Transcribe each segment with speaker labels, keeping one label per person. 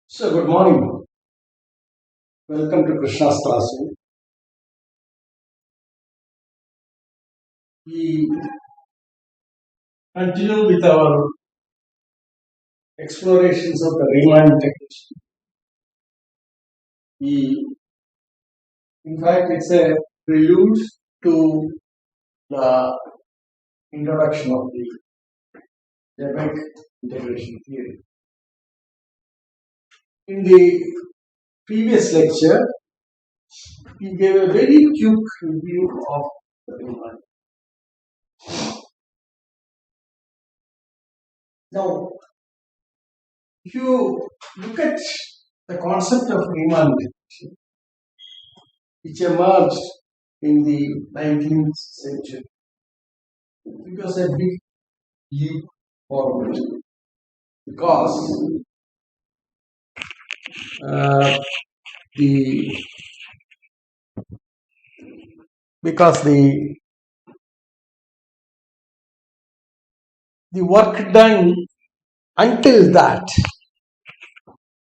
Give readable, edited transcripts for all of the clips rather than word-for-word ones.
Speaker 1: So, good morning. Welcome to Krishna's classroom. We continue with our explorations of the Riemann integration. In fact, it's a prelude to the introduction of the Lebesgue integration theory. In the previous lecture, we gave a very quick review of the Riemann. Now, if you look at the concept of Riemann integration, which emerged in the 19th century, it was a big leap forward because the work done until that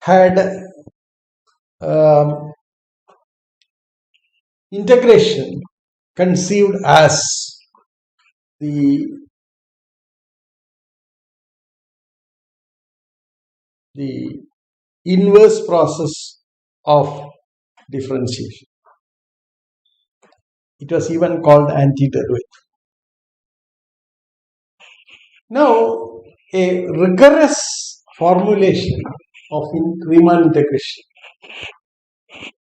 Speaker 1: had integration conceived as the inverse process of differentiation. It was even called antiderivative. Now, a rigorous formulation of Riemann integration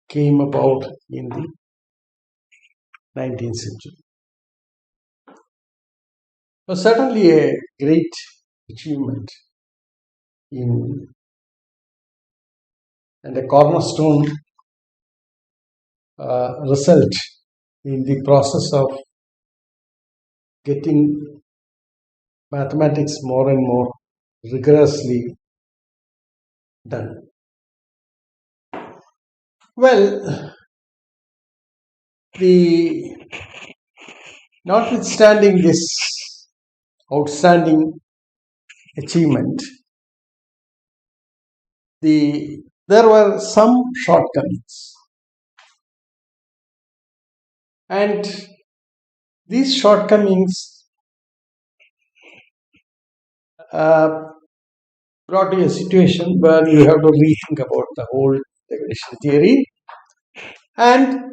Speaker 1: came about in the 19th century. It was certainly a great achievement and a cornerstone result in the process of getting mathematics more and more rigorously done. Well, notwithstanding this outstanding achievement, there were some shortcomings, and these shortcomings brought to a situation where you have to rethink about the whole integration theory, and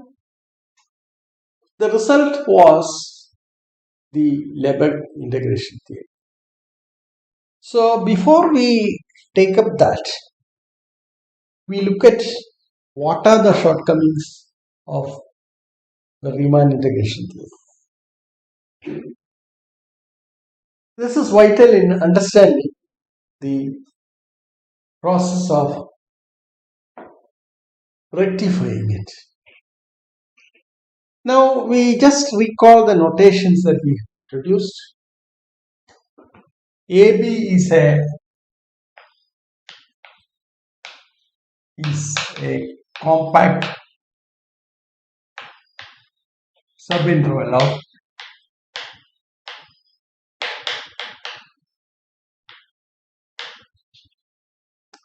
Speaker 1: the result was the Lebesgue integration theory. So before we take up that, we look at what are the shortcomings of the Riemann integration theory. This is vital in understanding the process of rectifying it. Now, we just recall the notations that we introduced. AB is a compact subinterval of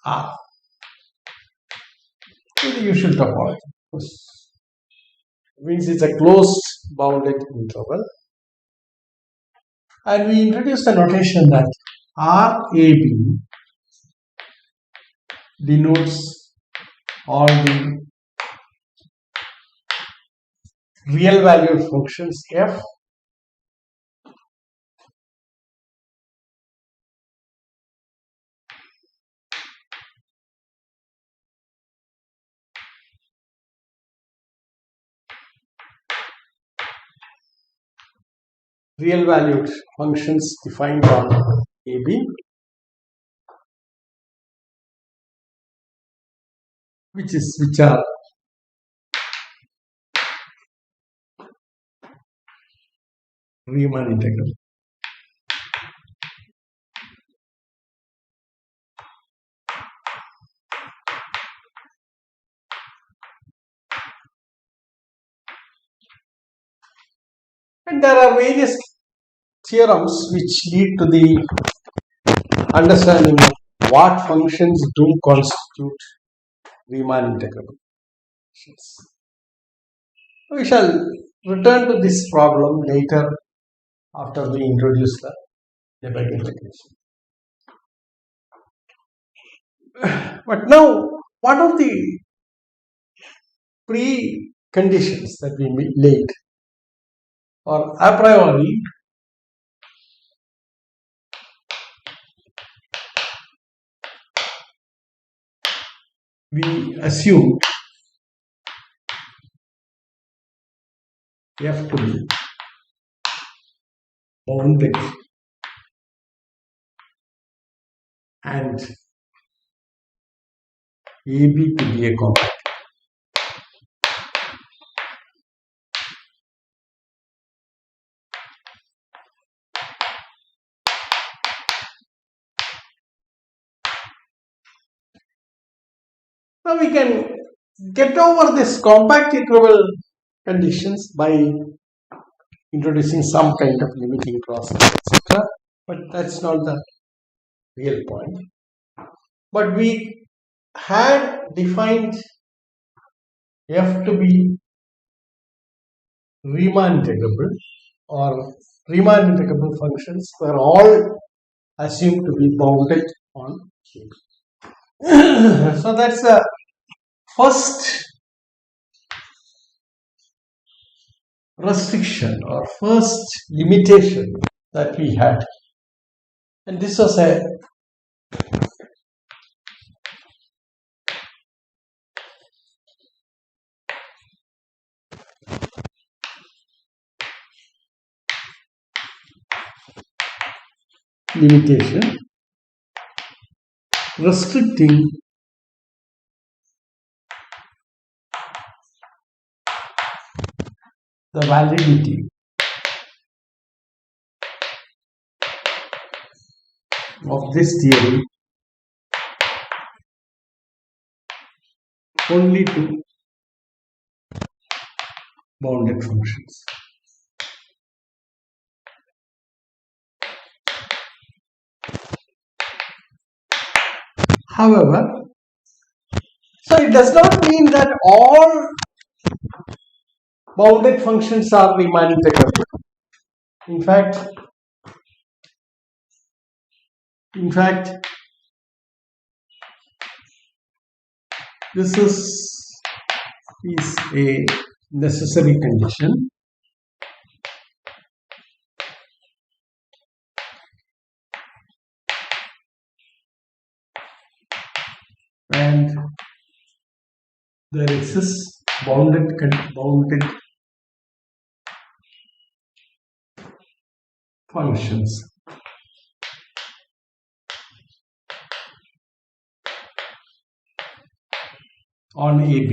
Speaker 1: R. So the usual topology. Means it's a closed bounded interval. And we introduced the notation that RAB denotes all the real valued functions f real valued functions defined on AB, which are Riemann integral. And there are various theorems which lead to the understanding of what functions do constitute Riemann integrable functions. We shall return to this problem later after we introduce the Lebesgue integration. But now, what are the preconditions that we laid, or a priori we assumed F to be bounded and AB to be a compact. Now we can get over this compact equivalent conditions by introducing some kind of limiting process, etc. But that's not the real point. But we had defined F to be Riemann integrable, or Riemann integrable functions were all assumed to be bounded on Q. So that's the first restriction or first limitation that we had, and this was a limitation restricting the validity of this theory only to bounded functions. However, so it does not mean that all bounded functions are Riemann integrable. In fact, this is a necessary condition. And there exists bounded functions on AB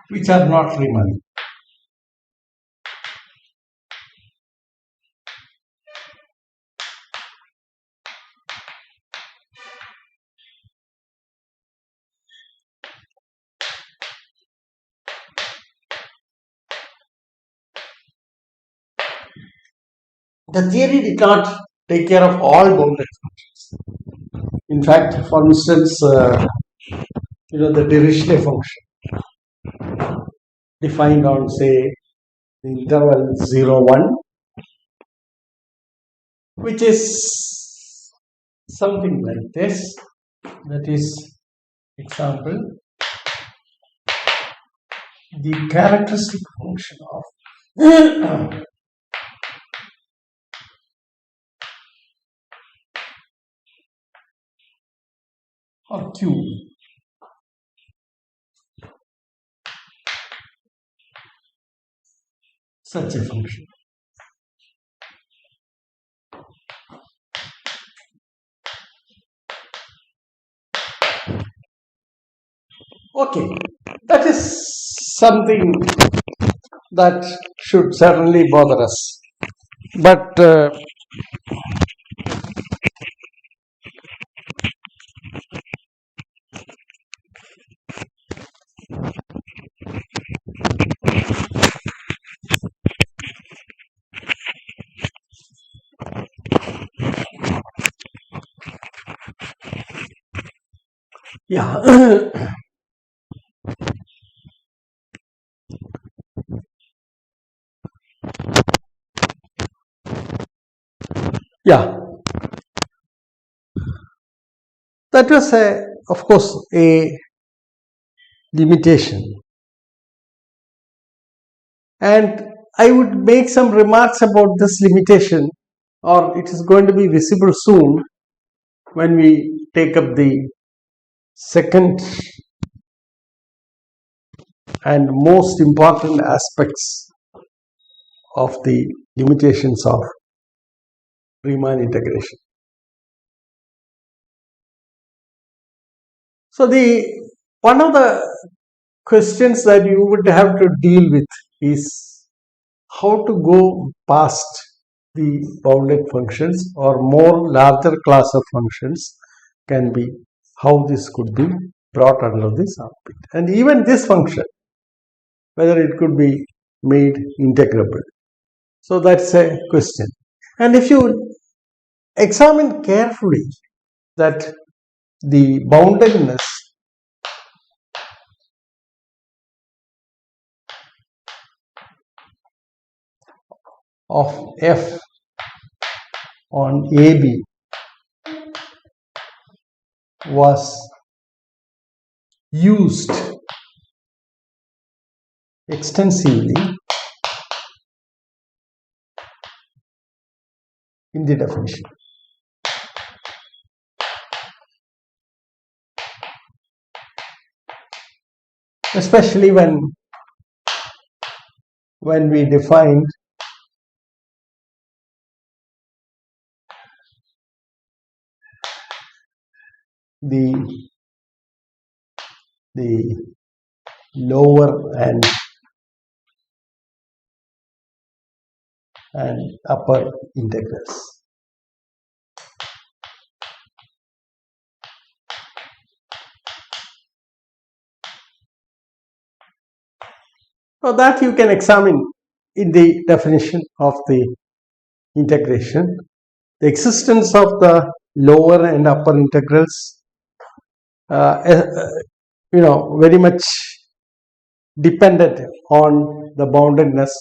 Speaker 1: which are not Riemann. The theory did not take care of all bounded functions. In fact, for instance, the Dirichlet function defined on, say, the interval 0, 1, which is something like this. That is, example, the characteristic function of or Q such a function. Okay, that is something that should certainly bother us. But Yeah. Yeah, that was of course, a limitation. And I would make some remarks about this limitation, or it is going to be visible soon when we take up the second and most important aspects of the limitations of Riemann integration. So the one of the questions that you would have to deal with is how to go past the bounded functions, or more larger class of functions can be how this could be brought under this orbit, and even this function, whether it could be made integrable. So that's a question. And if you examine carefully that the boundedness of f on AB was used extensively in the definition. Especially when we defined the lower and upper integrals. So that you can examine in the definition of the integration. The existence of the lower and upper integrals, very much dependent on the boundedness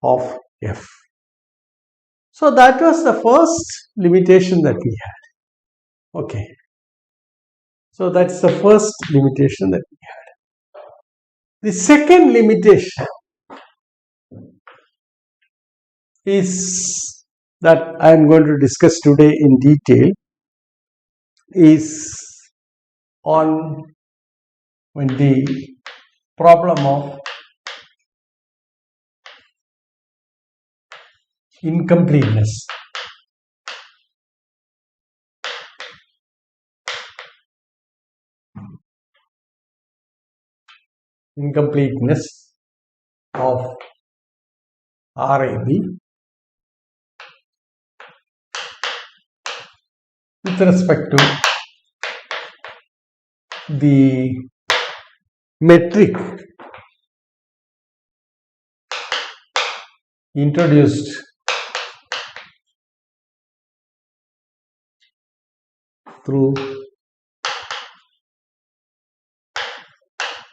Speaker 1: of f. So that was the first limitation that we had. Okay. So that's the first limitation that we had. The second limitation is that I am going to discuss today in detail is on when the problem of incompleteness. Incompleteness of RAB with respect to the metric introduced through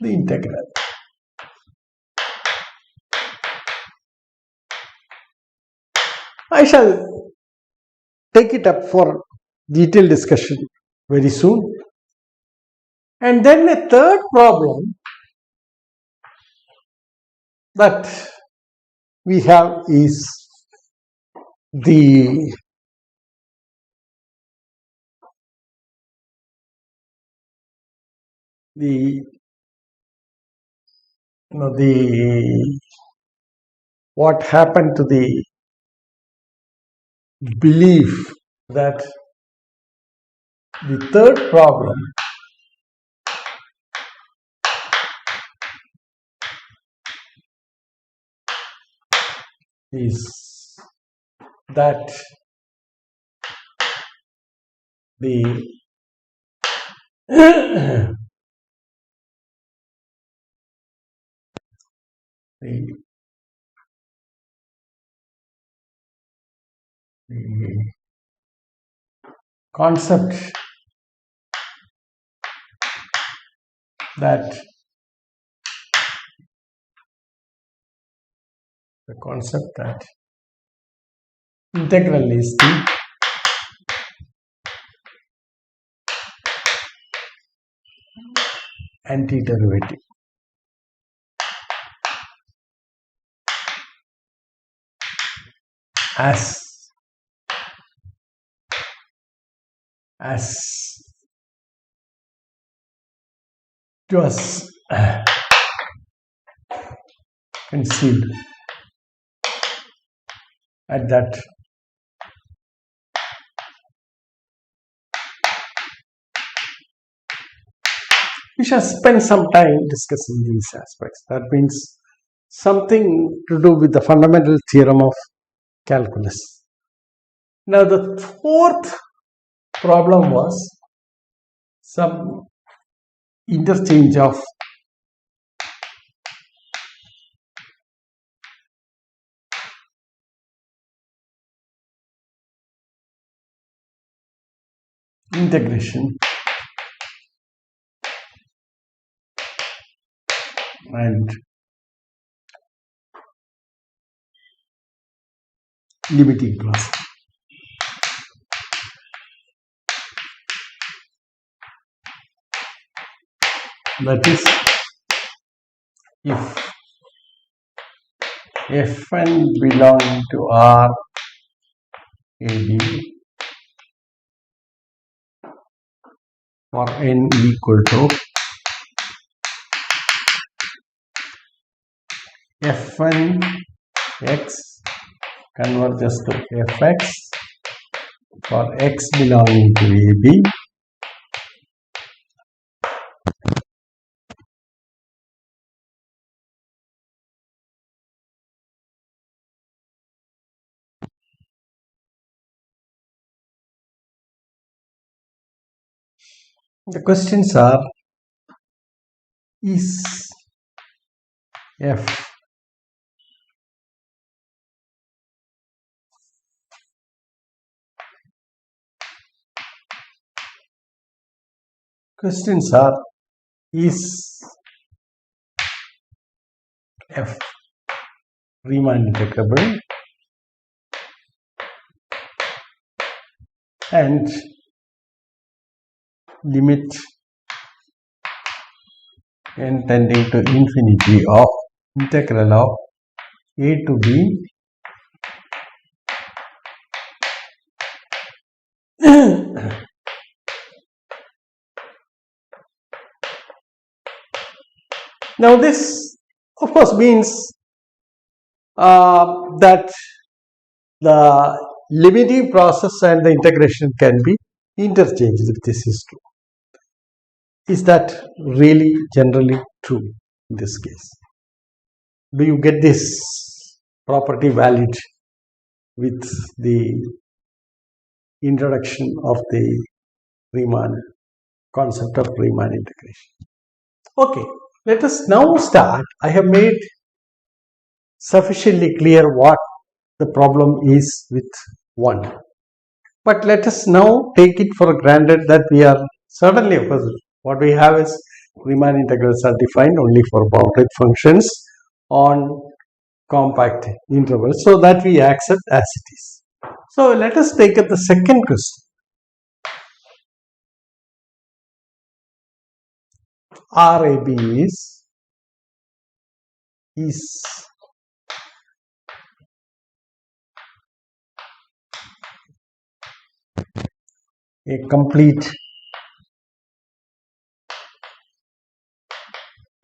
Speaker 1: the integral. I shall take it up for detailed discussion very soon. And then a third problem that we have is the what happened to the belief that the third problem is that the concept that the concept that integral is the antiderivative. As it was conceived at that we shall spend some time discussing these aspects. That means something to do with the fundamental theorem of calculus. Now the fourth problem was some interchange of integration and limiting class. That is, if Fn belonging to R AB for n equal to Fn x converges to Fx for x belonging to AB The questions are, is F questions are, is F Riemann integrable, and limit n tending to infinity of integral of a to b Now this of course means that the limiting process and the integration can be interchanged if this is true. Is that really generally true in this case? Do you get this property valid with the introduction of the Riemann concept of Riemann integration? Okay, let us now start. I have made sufficiently clear what the problem is with 1. But let us now take it for granted that we are certainly, of course, what we have is Riemann integrals are defined only for bounded functions on compact intervals, so that we accept as it is. So let us take up the second question. RAB is a complete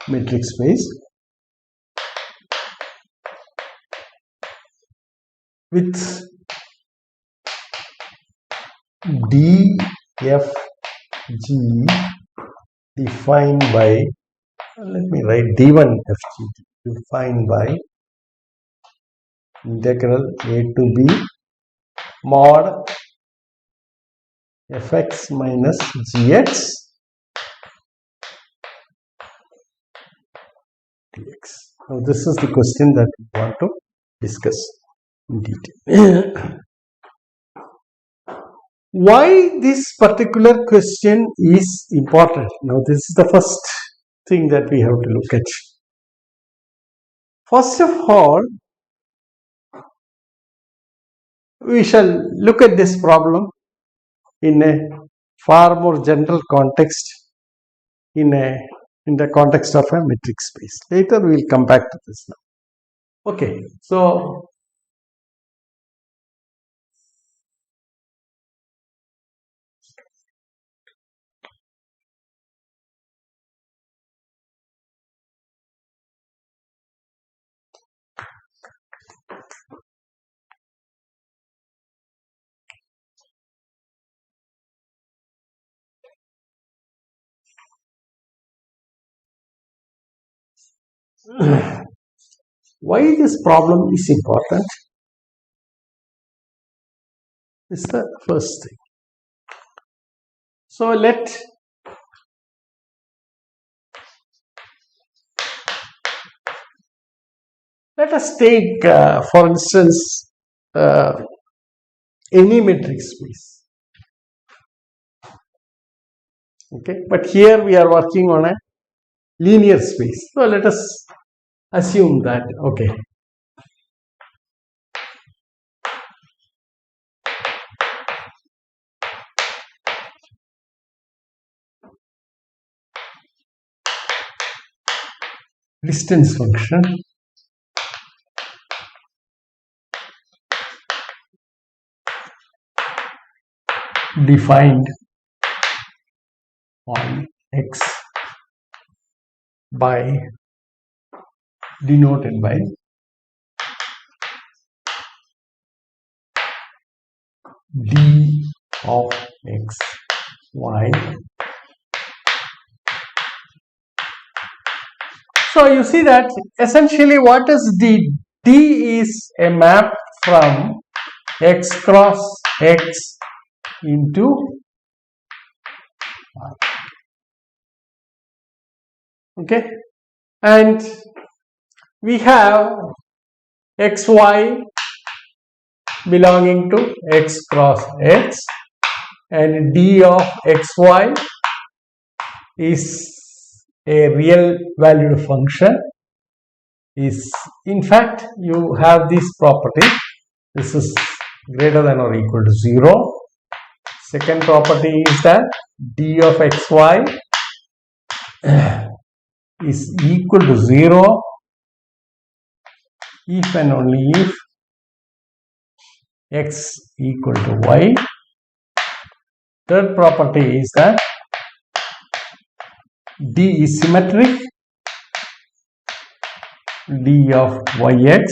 Speaker 1: metric space with DFG defined by, let me write D1FG defined by integral a to b mod fx minus gx dx. Now this is the question that we want to discuss in detail. Why this particular question is important? Now this is the first thing that we have to look at. First of all, we shall look at this problem in a far more general context, in the context of a metric space. Later we will come back to this now. Okay, so why this problem is important is the first thing. So let us take, for instance, any metric space. Okay, but here we are working on a linear space. So let us assume that, okay, distance function defined on X by denoted by d of x y. So you see that essentially what is d? D is a map from x cross x into y. Okay, and we have xy belonging to x cross x, and d of xy is a real valued function. Is in fact you have this property, this is greater than or equal to 0. Second property is that d of xy is equal to 0 if and only if x equal to y. Third property is that d is symmetric, d of yx,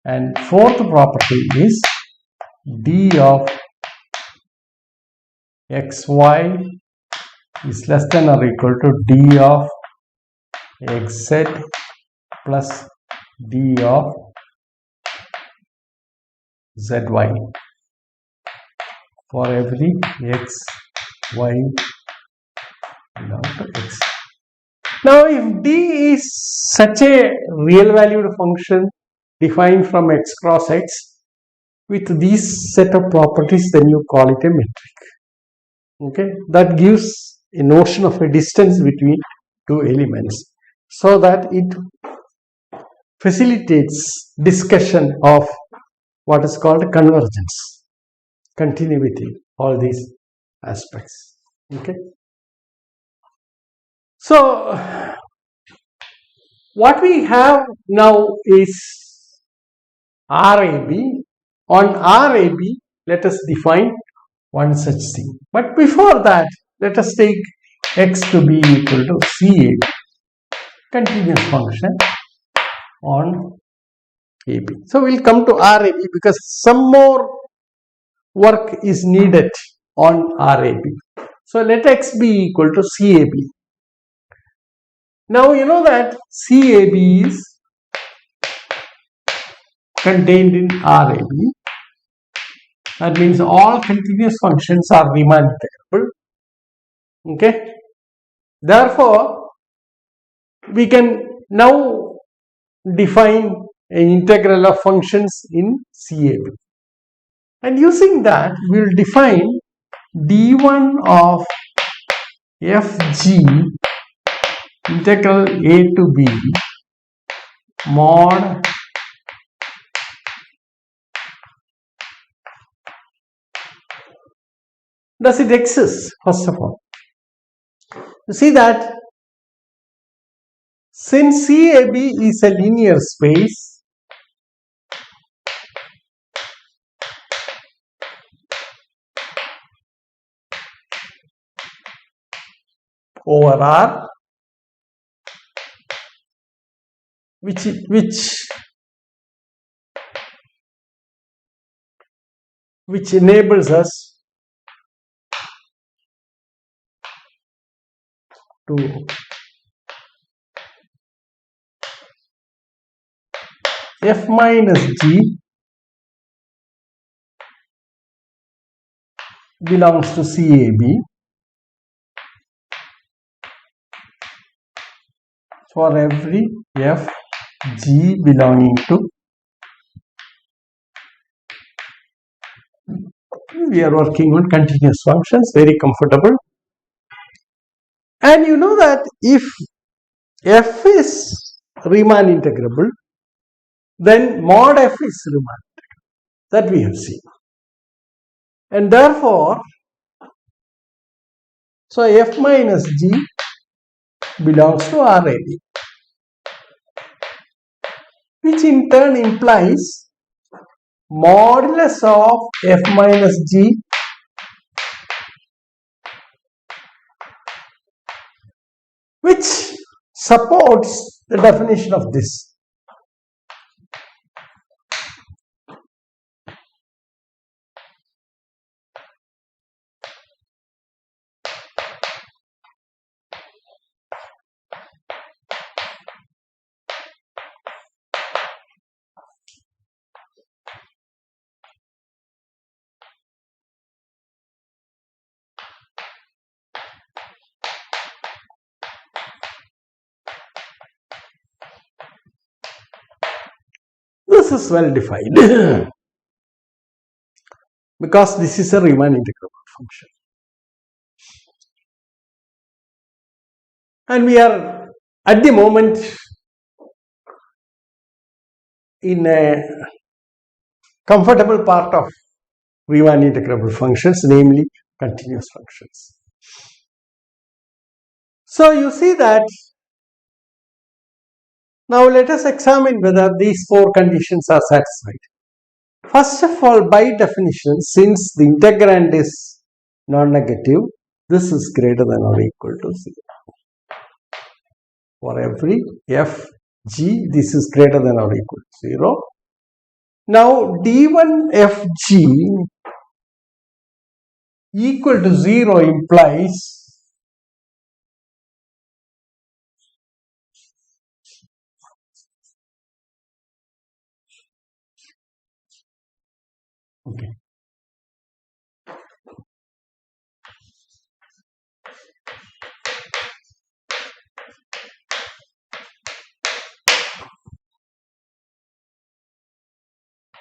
Speaker 1: and fourth property is d of xy is less than or equal to d of xz plus d of zy for every x, y belong to x. Now if d is such a real valued function defined from x cross x with these set of properties, then you call it a metric. Okay, that gives a notion of a distance between two elements, so that it facilitates discussion of what is called convergence, continuity, all these aspects. Okay, so what we have now is RAB. On RAB, let us define one such thing. But before that, let us take x to be equal to CAB, continuous function on AB. So we'll come to RAB because some more work is needed on RAB. So let x be equal to CAB. Now you know that CAB is contained in RAB. That means all continuous functions are Riemann integrable. Okay. Therefore, we can now define an integral of functions in CAB. And using that, we will define d1 of fg integral a to b mod does it exist? First of all, you see that since CAB is a linear space, over R, which enables us to f minus g belongs to CAB for every f g belonging to, we are working on continuous functions, very comfortable. And you know that if f is Riemann integrable, then mod f is Riemann integrable. That we have seen. And therefore, so f minus g belongs to RAB, which in turn implies modulus of f minus g which supports the definition of this. This is well defined because this is a Riemann integrable function. And we are at the moment in a comfortable part of Riemann integrable functions, namely continuous functions. So you see that now let us examine whether these four conditions are satisfied. First of all, by definition, since the integrand is non-negative, this is greater than or equal to 0. For every f g, this is greater than or equal to 0. Now d1 f g equal to 0 implies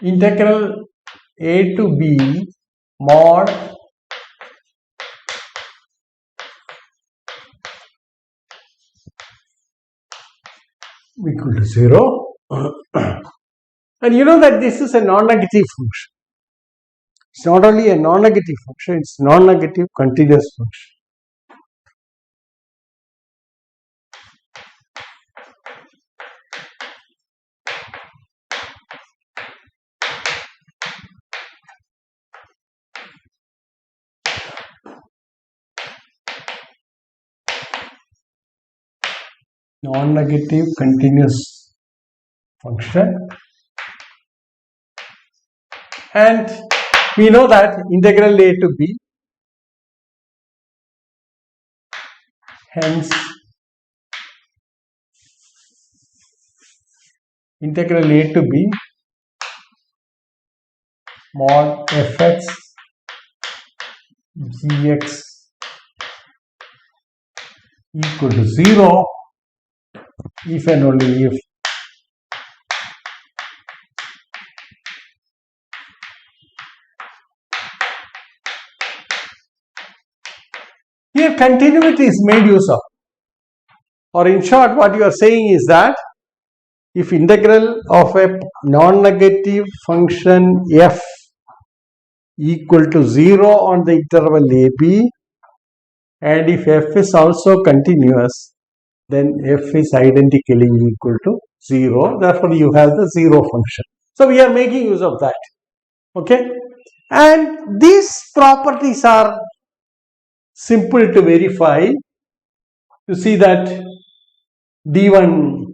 Speaker 1: integral a to b mod equal to 0. And you know that this is a non-negative function. It's not only a non-negative function, it's non-negative continuous function. Non-negative continuous function, and we know that integral a to b, hence integral a to b mod fx gx equal to 0 if and only if here continuity is made use of. Or in short, what you are saying is that if integral of a non-negative function f equal to 0 on the interval ab, and if f is also continuous, then f is identically equal to 0. Therefore, you have the 0 function. So, we are making use of that. Okay. And these properties are simple to verify. You see that d1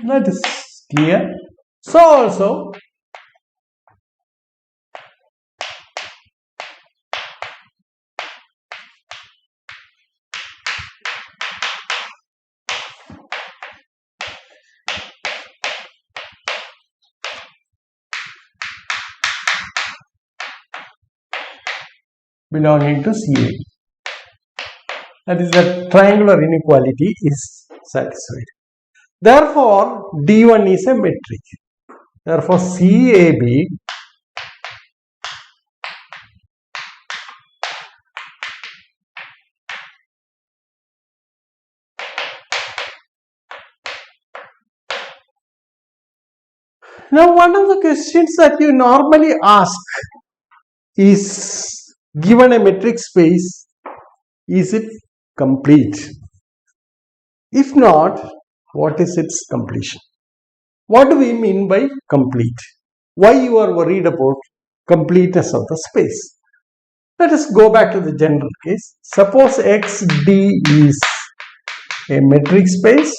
Speaker 1: that is clear. So also belonging to CA. That is, the triangular inequality is satisfied. Therefore, D1 is a metric. Therefore, CAB now one of the questions that you normally ask is, given a metric space, is it complete? If not, what is its completion? What do we mean by complete? Why you are worried about completeness of the space? Let us go back to the general case. Suppose XD is a metric space.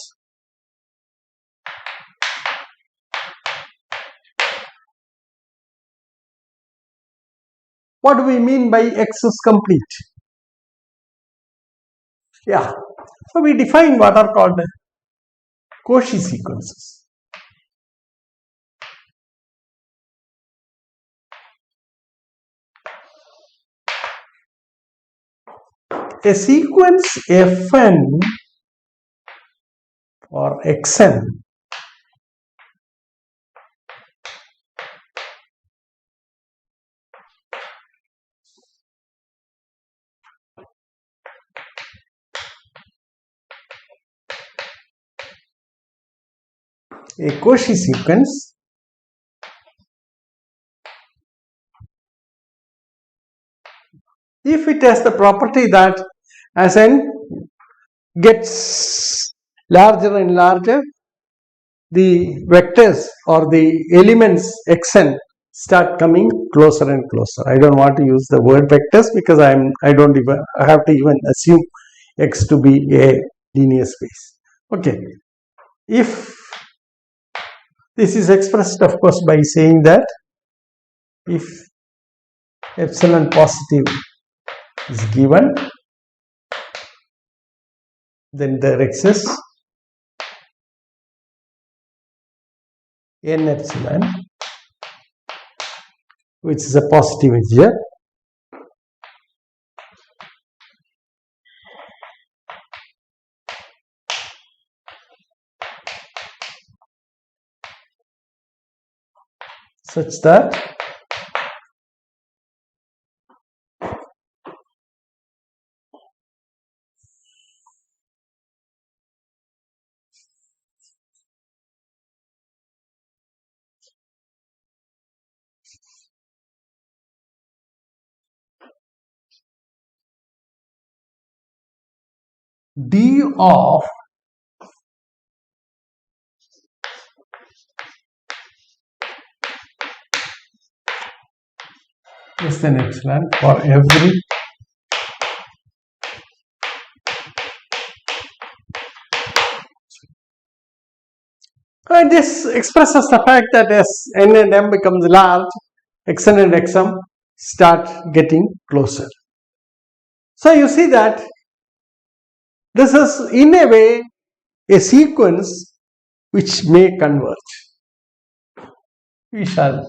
Speaker 1: What do we mean by X is complete? Yeah. So we define what are called Cauchy sequences. A sequence Fn or Xn a Cauchy sequence if it has the property that as n gets larger and larger, the vectors or the elements xn start coming closer and closer. I don't want to use the word vectors because I have to even assume X to be a linear space. Okay. If this is expressed, of course, by saying that if epsilon positive is given, then there exists n epsilon, which is a positive integer, such that d of less than epsilon for every this expresses the fact that as n and m becomes large, xn and xm start getting closer. So you see that this is in a way a sequence which may converge. We shall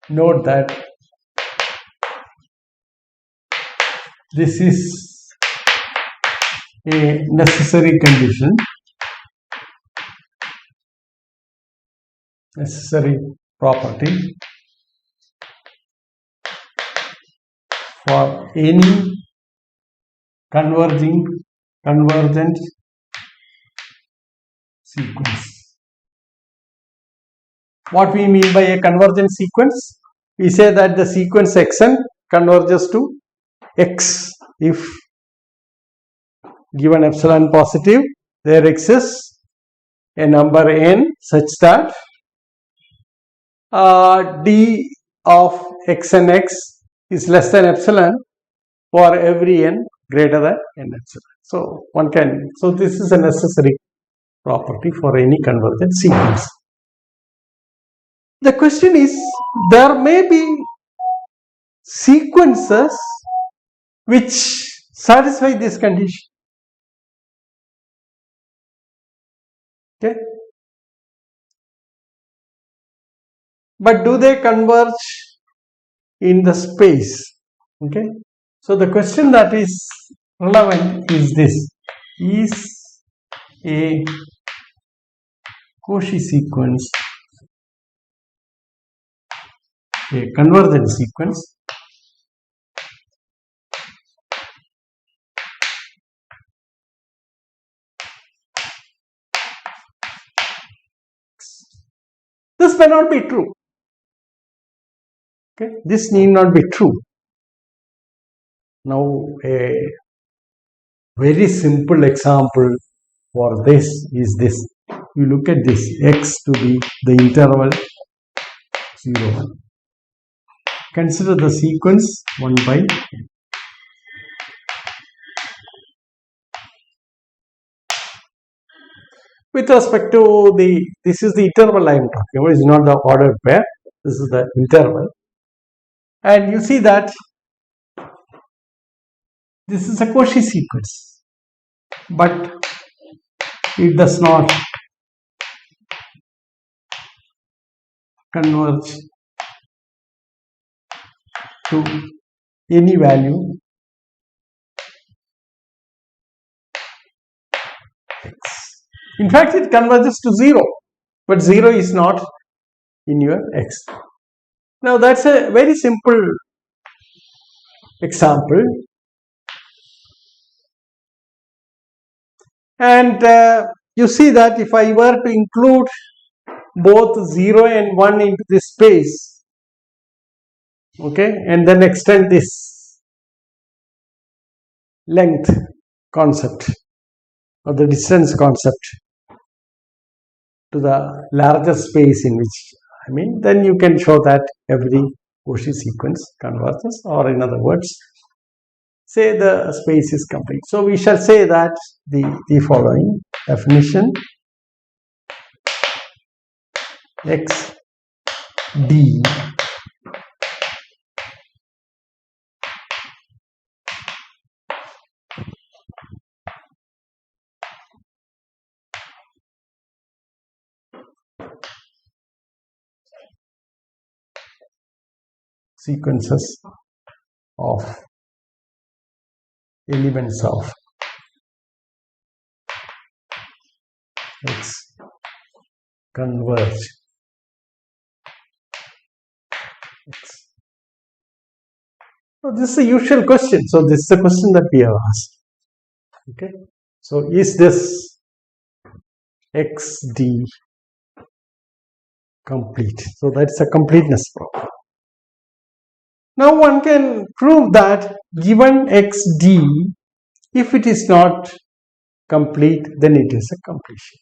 Speaker 1: note that this is a necessary condition, necessary property for any convergent sequence. What we mean by a convergent sequence? We say that the sequence xn converges to x if given epsilon positive, there exists a number n such that d of xn x is less than epsilon for every n greater than n epsilon. So this is a necessary property for any convergent sequence. The question is, there may be sequences which satisfy this condition. Okay, but do they converge in the space? Okay, so the question that is relevant is this: is a Cauchy sequence a convergent sequence? This may not be true. Okay, this need not be true. Now, a very simple example for this is this. You look at this x to be the interval 0, 1. Consider the sequence 1 by n. With respect to this is the interval I am talking about, it's not the ordered pair, this is the interval. And you see that this is a Cauchy sequence, but it does not converge to any value x. In fact, it converges to 0, but 0 is not in your x. Now, that's a very simple example. And you see that if I were to include both 0 and 1 into this space, okay, and then extend this length concept or the distance concept to the larger space in which I mean, then you can show that every Cauchy sequence converges, or in other words, say the space is complete. So we shall say that the following definition: x d sequences of elements of x converge x. So this is the usual question. So this is the question that we have asked. Okay. So is this xd complete? So that's a completeness problem. Now one can prove that given xd, if it is not complete, then it is a completion.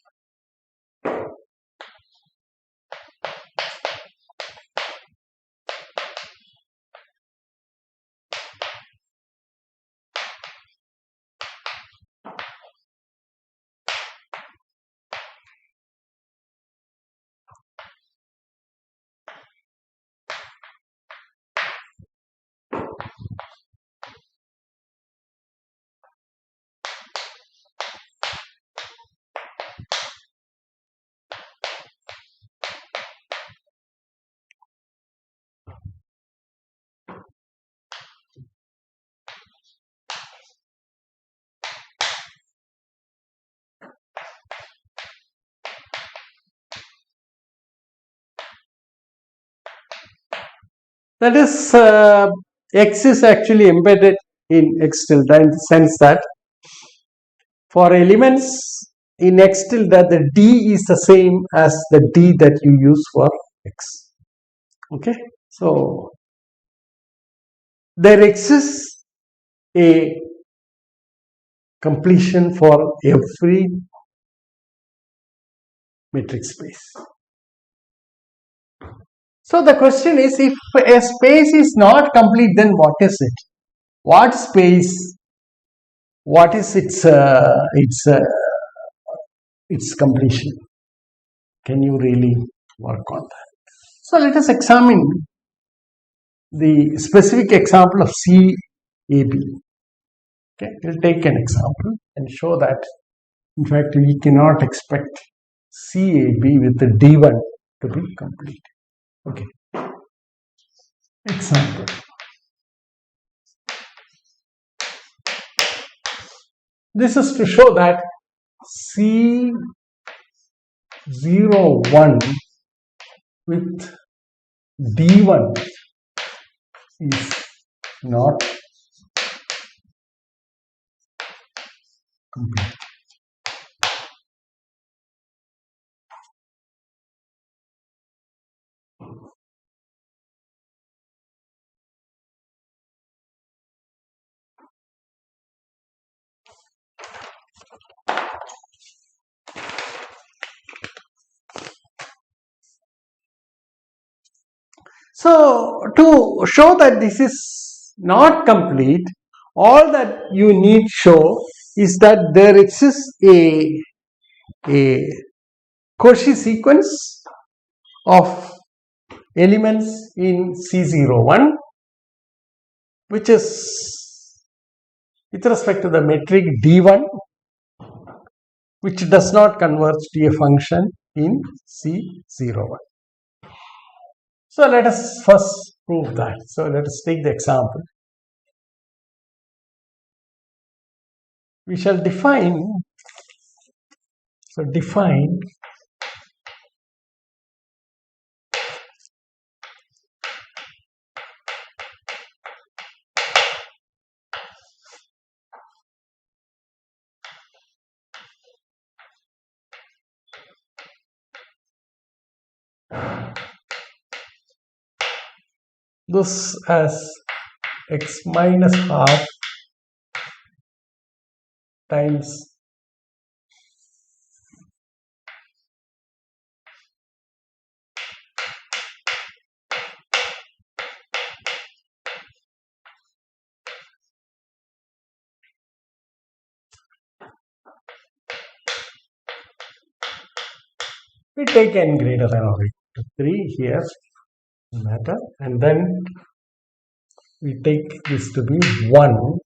Speaker 1: That is, X is actually embedded in X tilde in the sense that for elements in X tilde, the D is the same as the D that you use for X. Okay, so there exists a completion for every metric space. So the question is, if a space is not complete, then what is it? What space? What is its completion? Can you really work on that? So let us examine the specific example of CAB. Okay, we'll take an example and show that in fact we cannot expect CAB with the D1 to be complete. Okay. Example. This is to show that C01 with D1 is not complete. So to show that this is not complete, all that you need show is that there exists a Cauchy sequence of elements in C01, which is with respect to the metric D1, which does not converge to a function in C01. So let us first prove that. So let us take the example. We shall define, this as x minus half times we take n greater than or equal to 3 here matter, and then we take this to be 1 .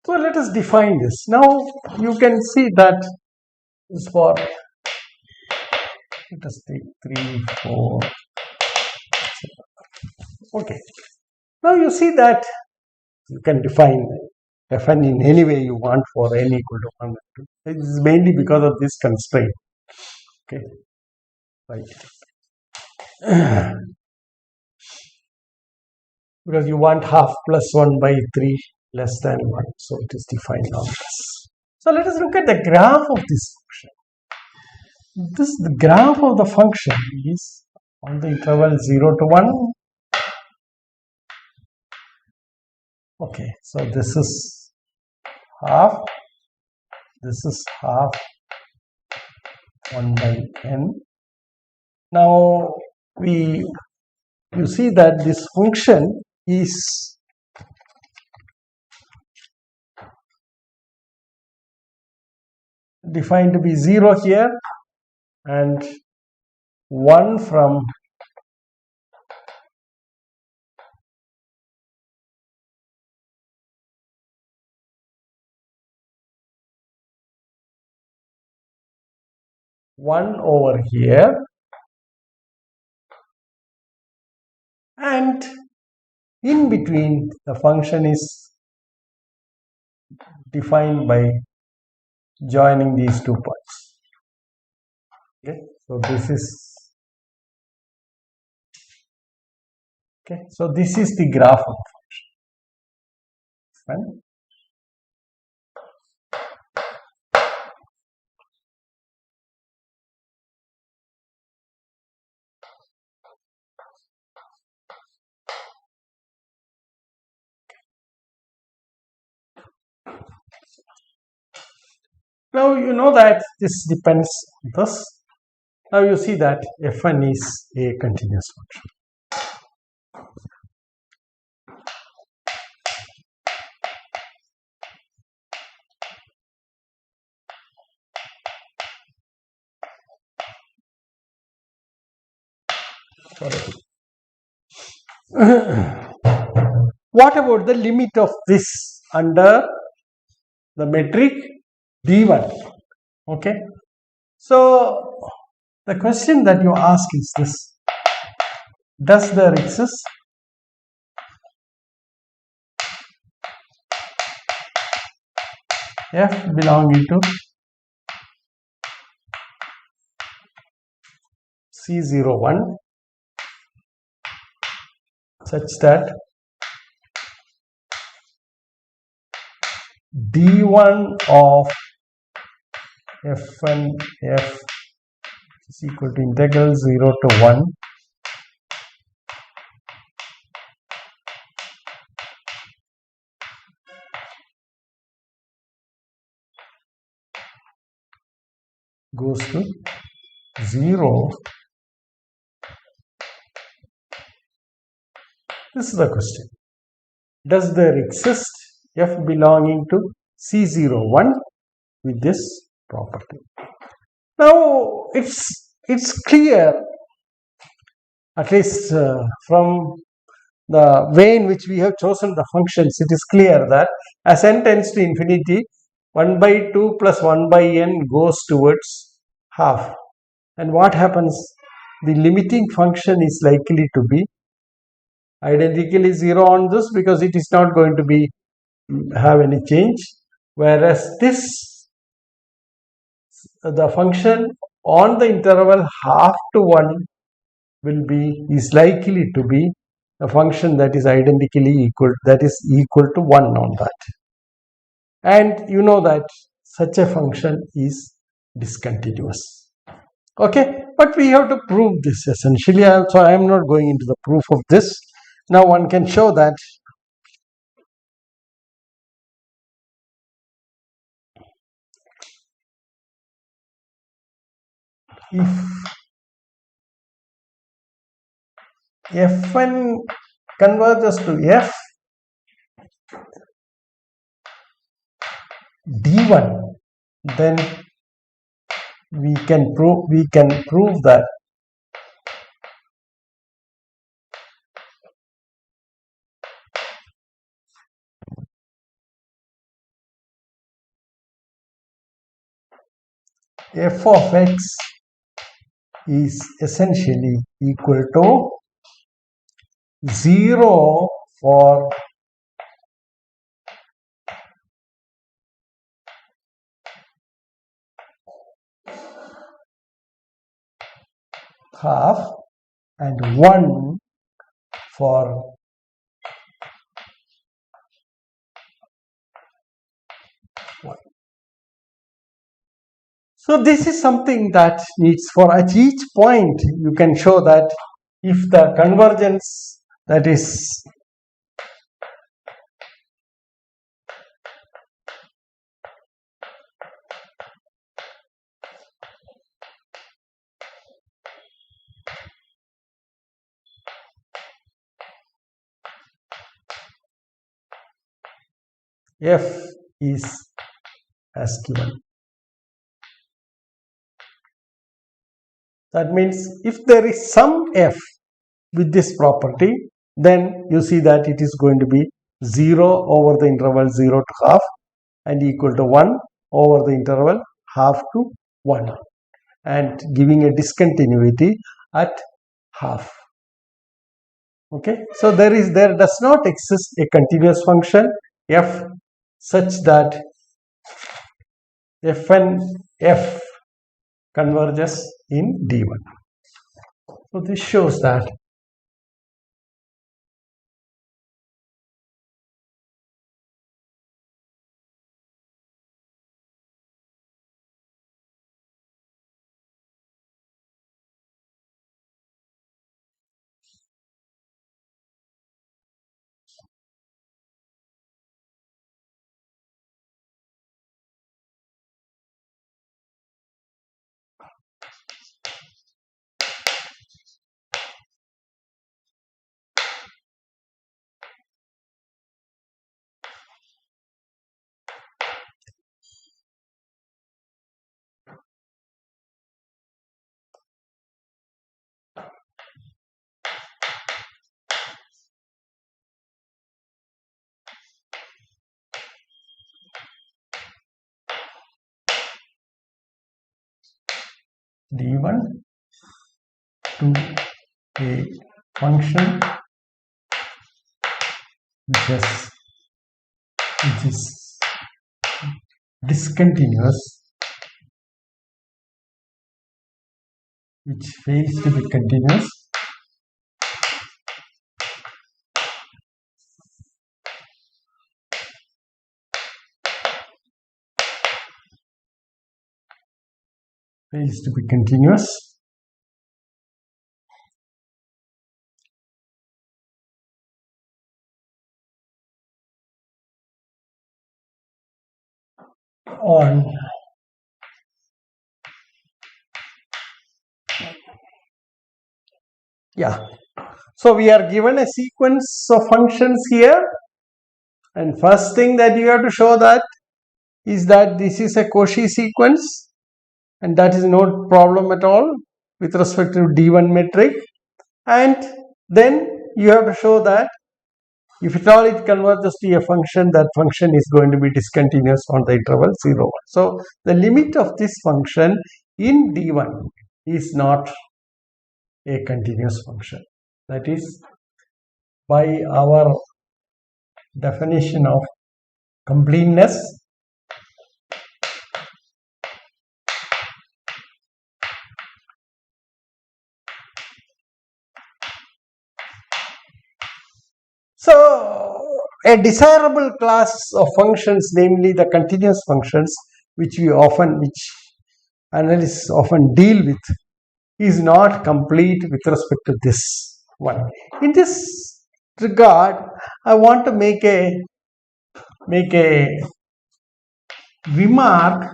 Speaker 1: So let us define this. Now you can see that is for, let us take 3, 4. Okay. Now you see that you can define Fn in any way you want for n equal to 1 and 2. It is mainly because of this constraint. Okay. Right. Because you want half plus 1 by 3 less than 1. So it is defined on this. So let us look at the graph of this function. The graph of the function is on the interval 0 to 1. Okay, so this is half, this is half 1 by n. Now you see that this function is defined to be 0 here and 1 from 1 over here, and in between the function is defined by joining these 2 points. Okay, so this is the graph of the function. Now you know that this depends on this. Now you see that Fn is a continuous function. What about the limit of this under the metric D1? Okay, so the question that you ask is this: does there exist f belonging to C01 such that D1 of Fn f is equal to integral 0 to 1 goes to 0? This is the question. Does there exist f belonging to C01 with this property? Now it's clear, at least from the way in which we have chosen the functions, it is clear that as n tends to infinity, 1 by 2 plus 1 by n goes towards half. And what happens? The limiting function is likely to be identically 0 on this, because it is not going to be have any change, whereas this, the function on the interval half to 1 is likely to be a function that is identically equal, that is equal to 1 on that. And you know that such a function is discontinuous. Okay, but we have to prove this essentially. Also, I am not going into the proof of this. Now one can show that if Fn converges to f D1, then we can prove that f of x is essentially equal to 0 for half and 1 for one. So this is something that needs, for at each point you can show that if the convergence, that is f is as given. That means if there is some f with this property, then you see that it is going to be 0 over the interval 0 to half and equal to 1 over the interval half to 1. and giving a discontinuity at half. Okay, so there does not exist a continuous function f such that fn f converges in D1. So this shows that D1 to a function which is discontinuous, which fails to be continuous, on so we are given a sequence of functions here, and first thing that you have to show that is that this is a Cauchy sequence, and that is no problem at all with respect to D1 metric. And then you have to show that if at all it converges to a function, that function is going to be discontinuous on the interval 0, 1. So the limit of this function in D1 is not a continuous function. That is, by our definition of completeness, so a desirable class of functions, namely the continuous functions, which analysts often deal with, is not complete with respect to this one. In this regard, I want to make a remark.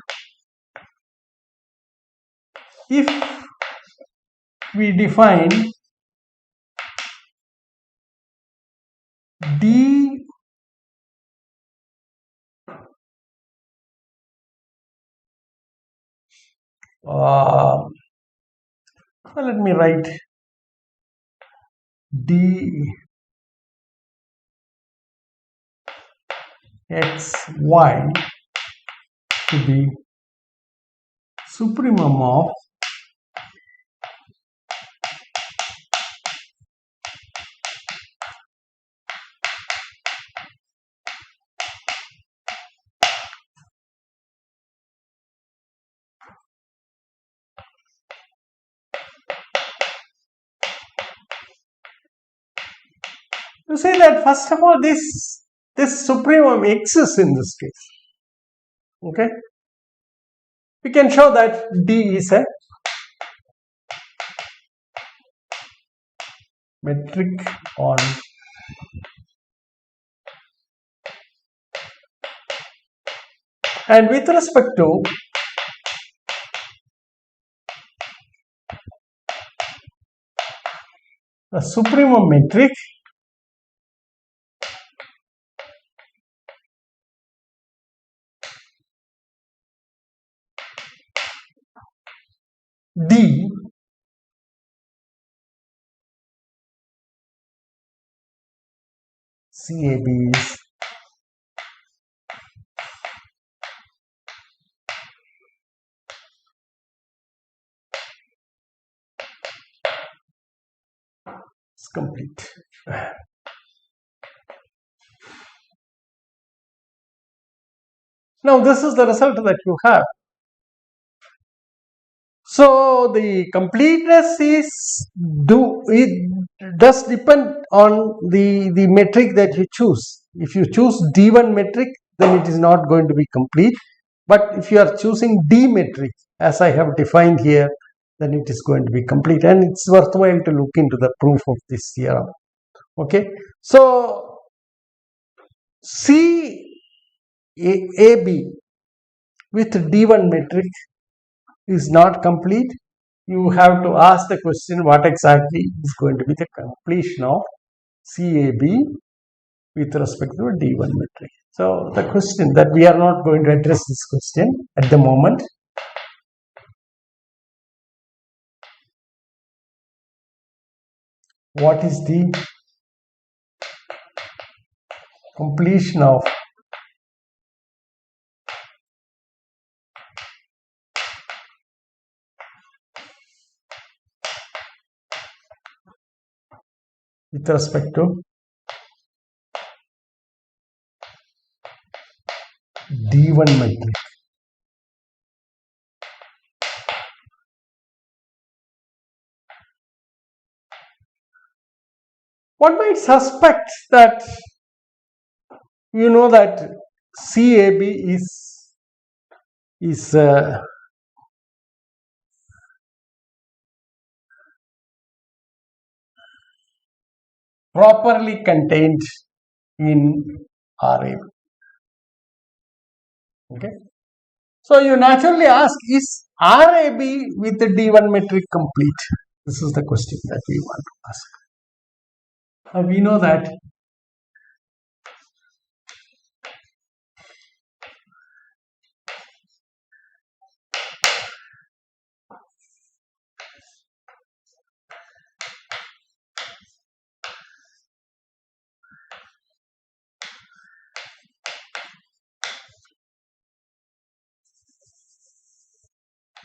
Speaker 1: If we define D let me write D x y to be supremum of you say that first of all this supremum exists in this case. Okay, we can show that D is a metric on and with respect to the supremum metric, D CAB is It's complete. Now this is the result that you have. So the completeness it does depend on the metric that you choose. If you choose D1 metric, then it is not going to be complete. But if you are choosing D metric, as I have defined here, then it is going to be complete. And it's worthwhile to look into the proof of this theorem. Okay. So CAB with D1 metric is not complete. You have to ask the question, what exactly is going to be the completion of CAB with respect to D1 metric. So the question that we are not going to address this question at the moment. What is the completion of with respect to D1 metric? One might suspect that you know that CAB is properly contained in RAB. Okay. So you naturally ask, is RAB with the D1 metric complete? This is the question that we want to ask. We know that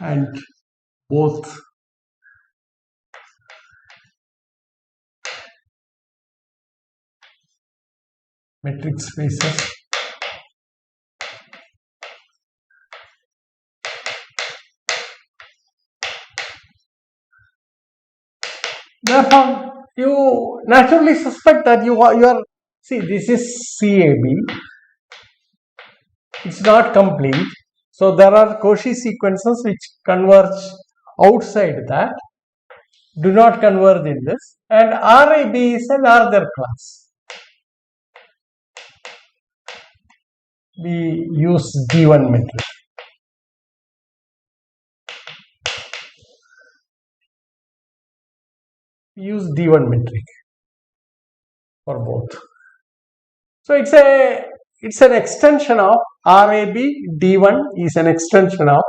Speaker 1: and both metric spaces therefore you naturally suspect that you are see, this is CAB, it's not complete, so there are Cauchy sequences which converge outside that, do not converge in this, and RAB is a larger class. We use D1 metric. We use D1 metric for both. So it's an extension of RAB. D1 is an extension of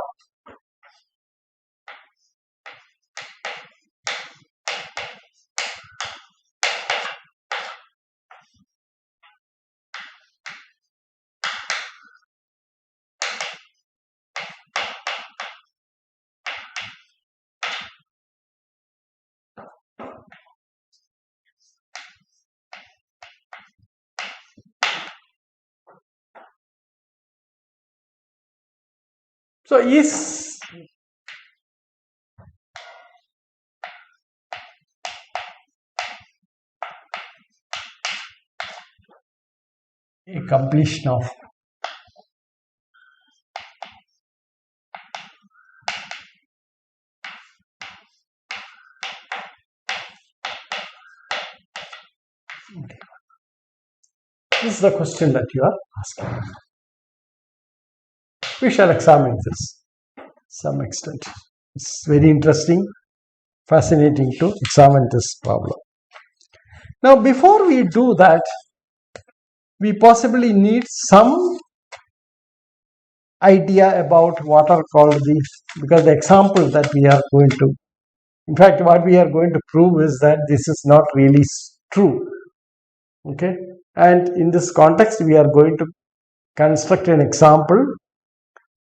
Speaker 1: so is a completion of this is the question that you are asking. We shall examine this to some extent. It's very interesting, fascinating to examine this problem. Now, before we do that, we possibly need some idea about what are called because the example that we are going to, in fact, what we are going to prove is that this is not really true. Okay, and in this context, we are going to construct an example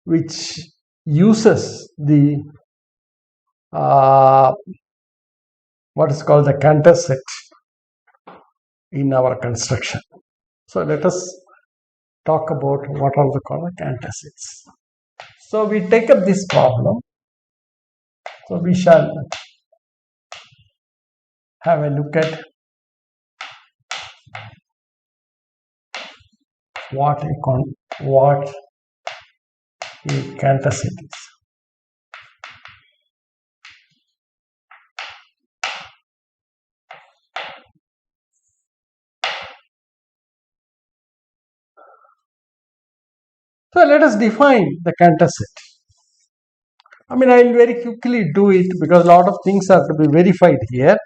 Speaker 1: which uses the what is called the Cantor set in our construction. So let us talk about what are the called Cantor sets. So we take up this problem. So we shall have a look at what a Cantor set is. So let us define the Cantor set. I will very quickly do it because a lot of things have to be verified here.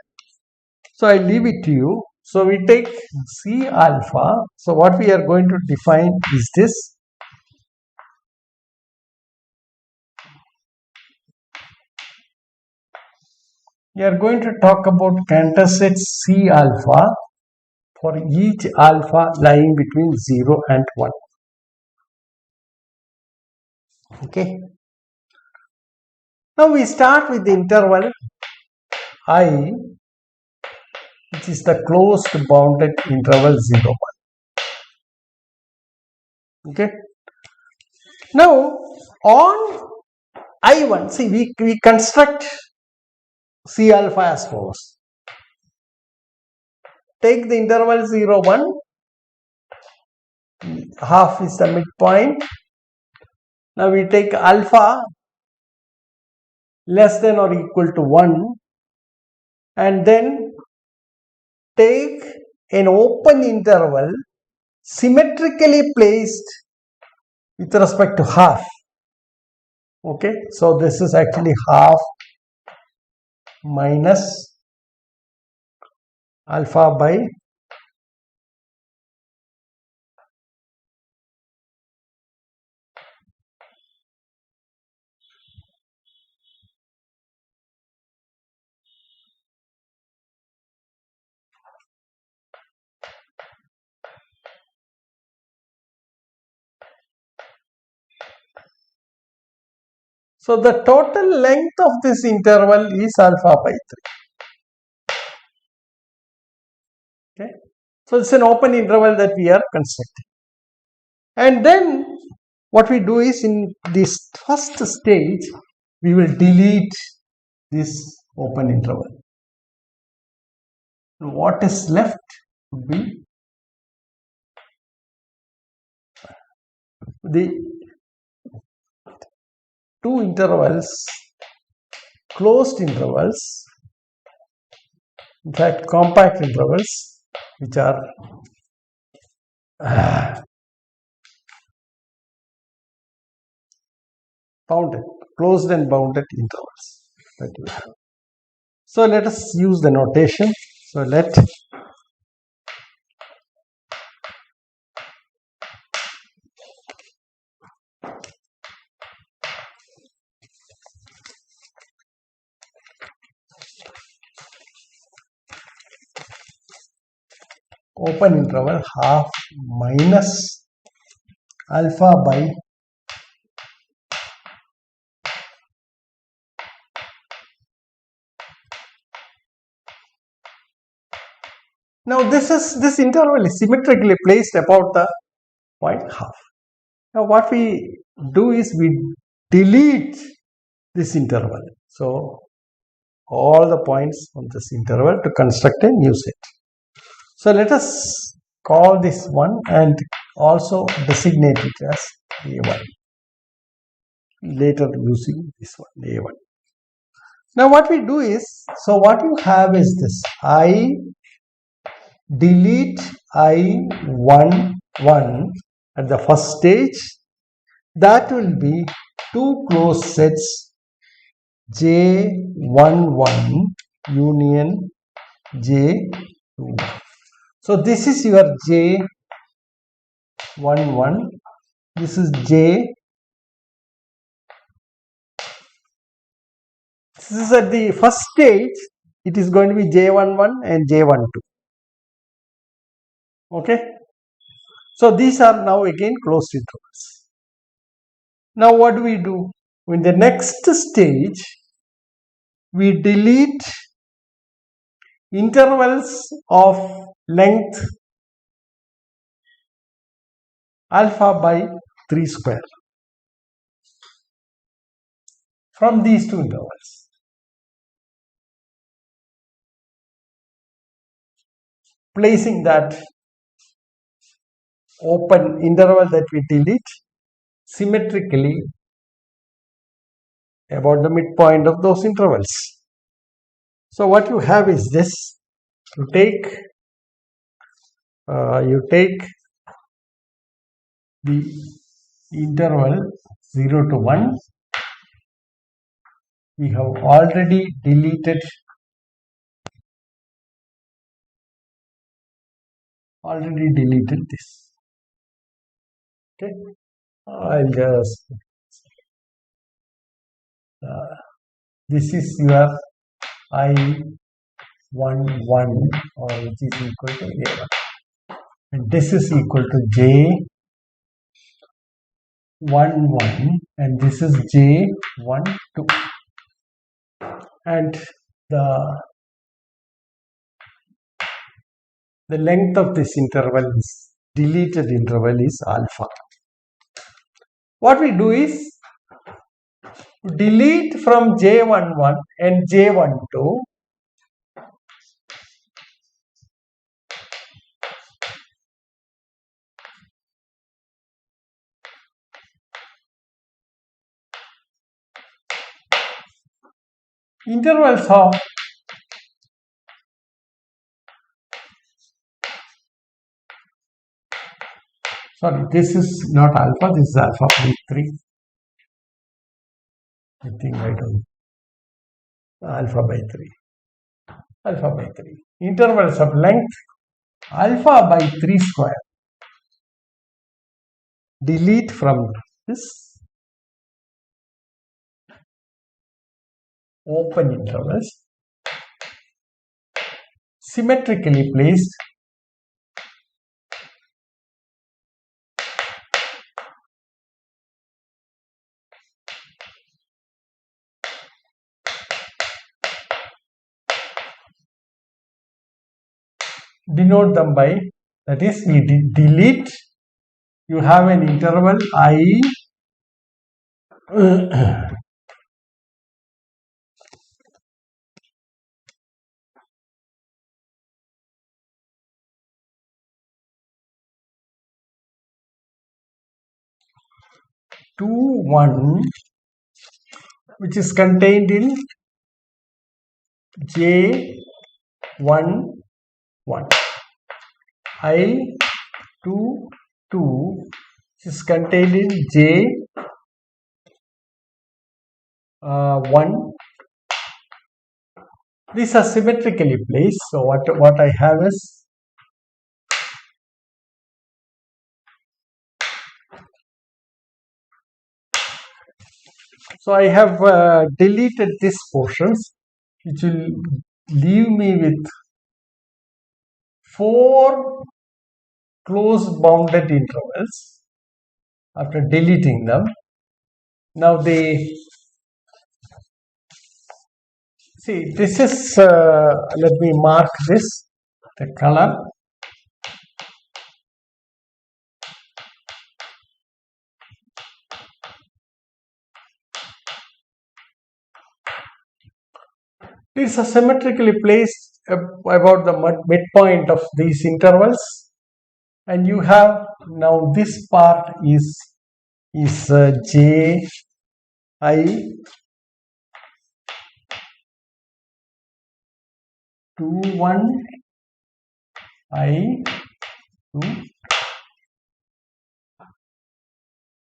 Speaker 1: So I leave it to you. So we take C alpha. So what we are going to define is this. We are going to talk about Cantor set C alpha for each alpha lying between 0 and 1. Okay. Now we start with the interval I, which is the closed bounded interval 0, 1. Okay. Now on I1, see we construct C alpha as follows. Take the interval 0, 1, half is the midpoint. Now we take alpha less than or equal to 1 and then take an open interval symmetrically placed with respect to half. Okay, so this is actually half minus alpha by so the total length of this interval is alpha by 3. Okay, so it's an open interval that we are constructing. And then what we do is in this first stage, we will delete this open interval. What is left would be the two intervals, closed intervals, in fact compact intervals, which are bounded, closed and bounded intervals that we have. So let us use the notation. So let open interval half minus alpha by now this interval is symmetrically placed about the point half. Now what we do is we delete this interval. So all the points on this interval to construct a new set. So let us call this one and also designate it as A1. Later using this one, A1. Now what we do is, so what you have is this, I delete I1, 1 at the first stage. That will be two closed sets J11 union J21. So this is your J11, this is this is at the first stage, it is going to be J11 and J12. Okay, so these are now again closed intervals. Now what do we do? In the next stage, we delete intervals of length alpha by 3 square from these two intervals. Placing that open interval that we delete symmetrically about the midpoint of those intervals. So what you have is this: you take the interval 0 to 1. We have already deleted this. Okay, I'll just this is your I11, or which is equal to A1, and this is equal to J11, and this is J12, and the length of this interval is deleted interval is alpha. What we do is delete from J11 and J12 intervals of this is not alpha, this is alpha by 3. I think I don't. Alpha by 3. Intervals of length alpha by 3 square. Delete from this open intervals, symmetrically placed denote them by, that is, we delete, you have an interval I to 1, which is contained in J11, I to 2, which is contained in J1. These are symmetrically placed. So what I have is I have deleted these portions, which will leave me with 4 close bounded intervals after deleting them. Now see, this is let me mark this, the color. These are symmetrically placed about the midpoint of these intervals, and you have now this part is J I to 1, I to,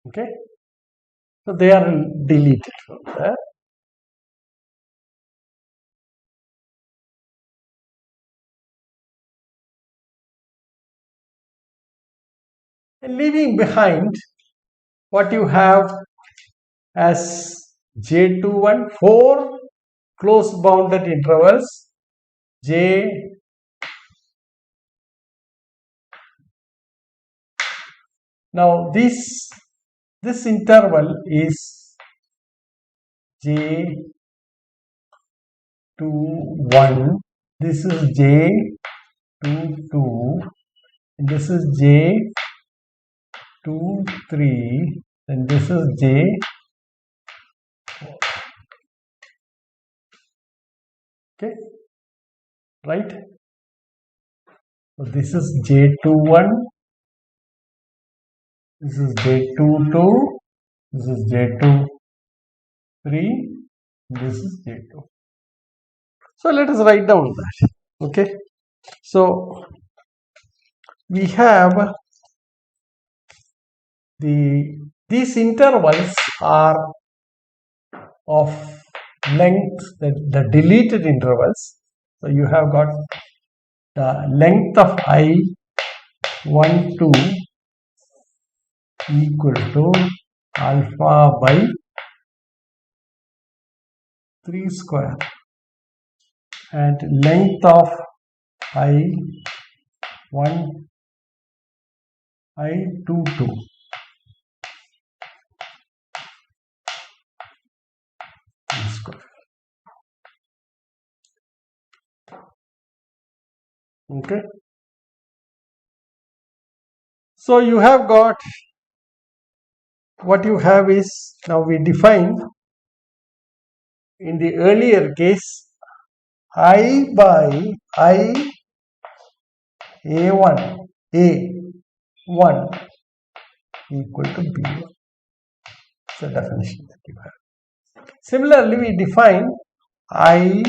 Speaker 1: okay. So they are deleted from there. And leaving behind what you have as J21, 4 close bounded intervals, J now this interval is J21, this is J 2 2, and this is J 2 3, and this is J 4. Okay, right? So this is J21, this is J22, this is J23, this is J2. So let us write down that. Okay, so we have these intervals are of length, the deleted intervals. So you have got the length of I1 2 equal to alpha by 3 square, and length of I1 I2 2 square. Okay, so you have got, what you have is, now we define in the earlier case I by I A1 equal to B1. It's a definition that you have. Similarly, we define I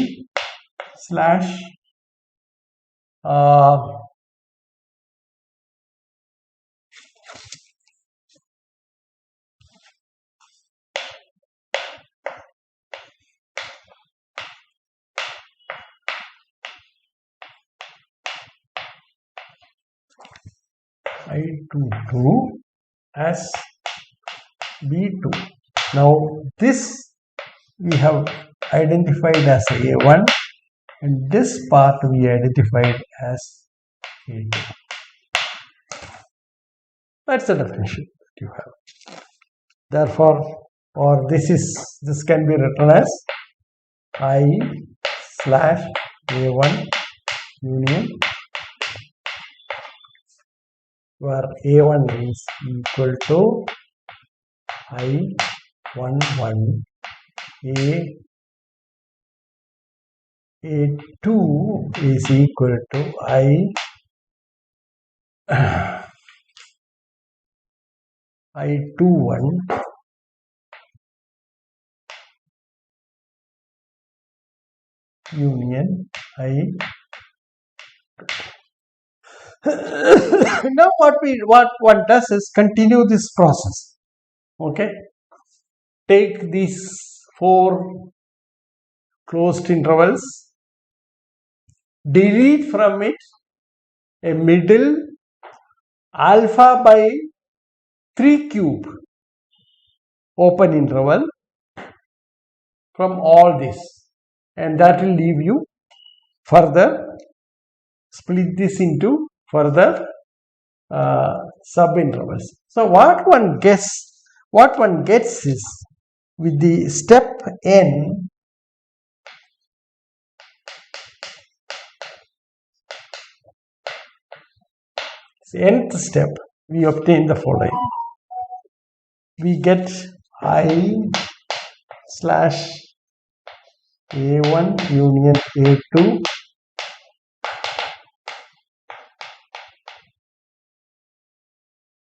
Speaker 1: slash I22 as B2. Now this we have identified as A1, and this part we identified as A2. That's the definition that you have. Therefore, or this can be written as I slash A1 union, where A1 is equal to I11, A2 is equal to I21 union I. Now what one does is continue this process. Okay, take these 4 closed intervals, delete from it a middle alpha by 3 cube open interval from all this, and that will leave you further split this into further sub intervals. So what one gets is, with the step n, nth step, we obtain the following. We get I slash A1 union A2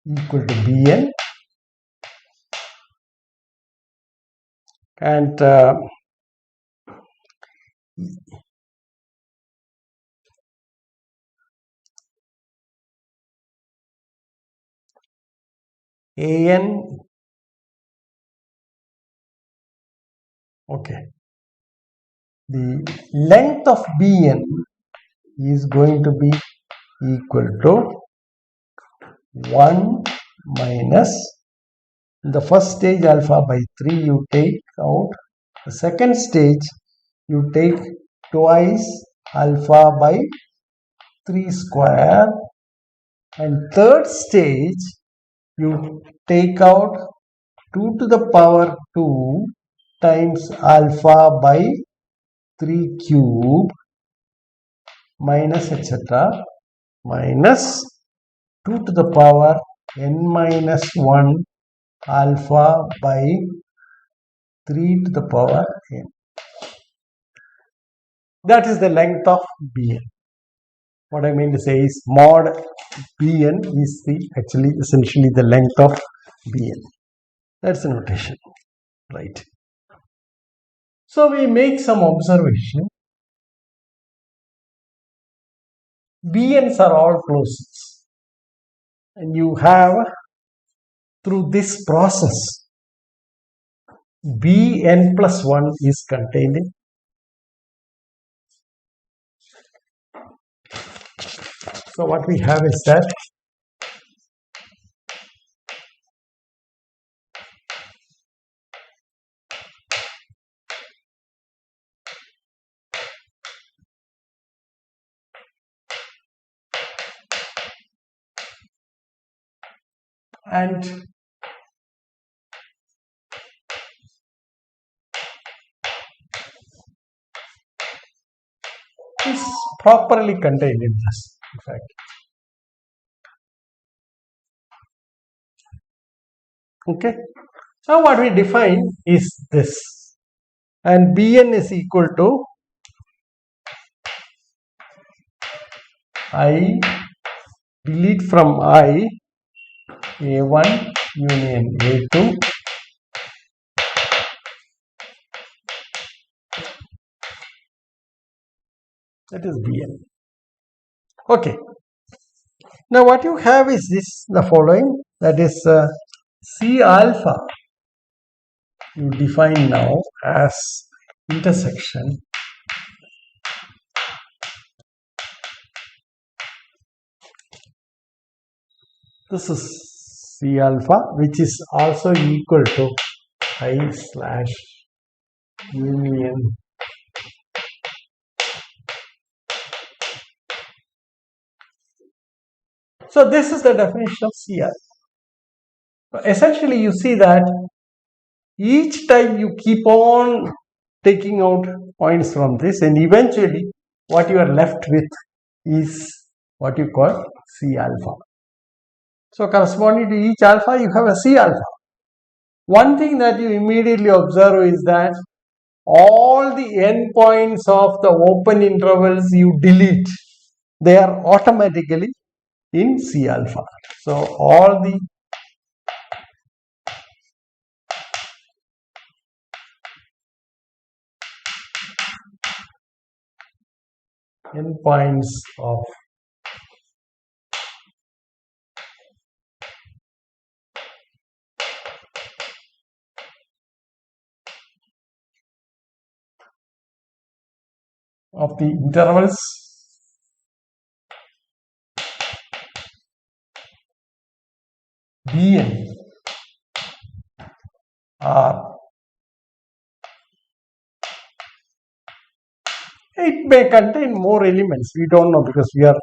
Speaker 1: equal to Bn, and An, okay, the length of Bn is going to be equal to 1 minus the first stage alpha by 3 you take out, the second stage you take twice alpha by 3 square, and third stage you take out 2 to the power 2 times alpha by 3 cube, minus etc. minus 2 to the power n minus 1 alpha by 3 to the power n. That is the length of Bn. What I mean to say is mod Bn is actually essentially the length of Bn. That's the notation, right? So we make some observation. Bn's are all closures, and you have through this process Bn plus 1 is contained in. So what we have is that and is properly contained in this, in fact. Okay. Now what we define is this, and Bn is equal to I delete from I A1 union A2 that is Bn. Okay. Now what you have is this, the following, that is C alpha you define now as intersection this is C alpha, which is also equal to I slash union So this is the definition of CR. Essentially, you see that each time you keep on taking out points from this, and eventually what you are left with is what you call C alpha. So corresponding to each alpha, you have a C alpha. One thing that you immediately observe is that all the endpoints of the open intervals you delete, they are automatically in C alpha. So all the endpoints of the intervals Bn are, it may contain more elements, we don't know, because we are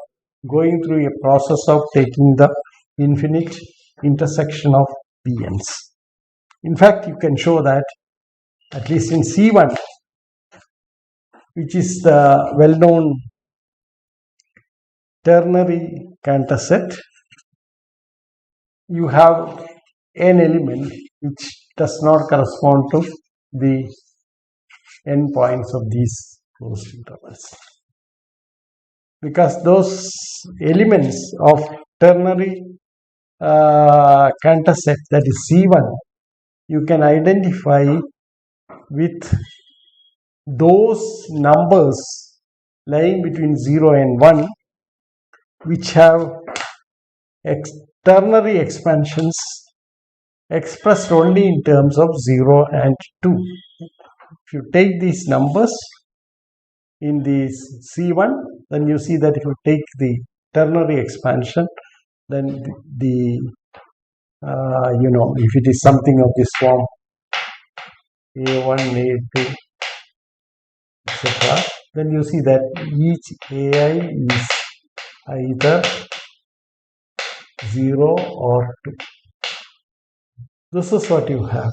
Speaker 1: going through a process of taking the infinite intersection of Bn's. In fact, you can show that at least in C1, which is the well-known ternary Cantor set, you have an element which does not correspond to the endpoints of these closed intervals. Because those elements of ternary Cantor set, that is C1, you can identify with those numbers lying between 0 and 1 which have ternary expansions expressed only in terms of 0 and 2. If you take these numbers in this C1, then you see that if you take the ternary expansion, then if it is something of this form A1, A2, etc., then you see that each AI is either 0 or 2. This is what you have.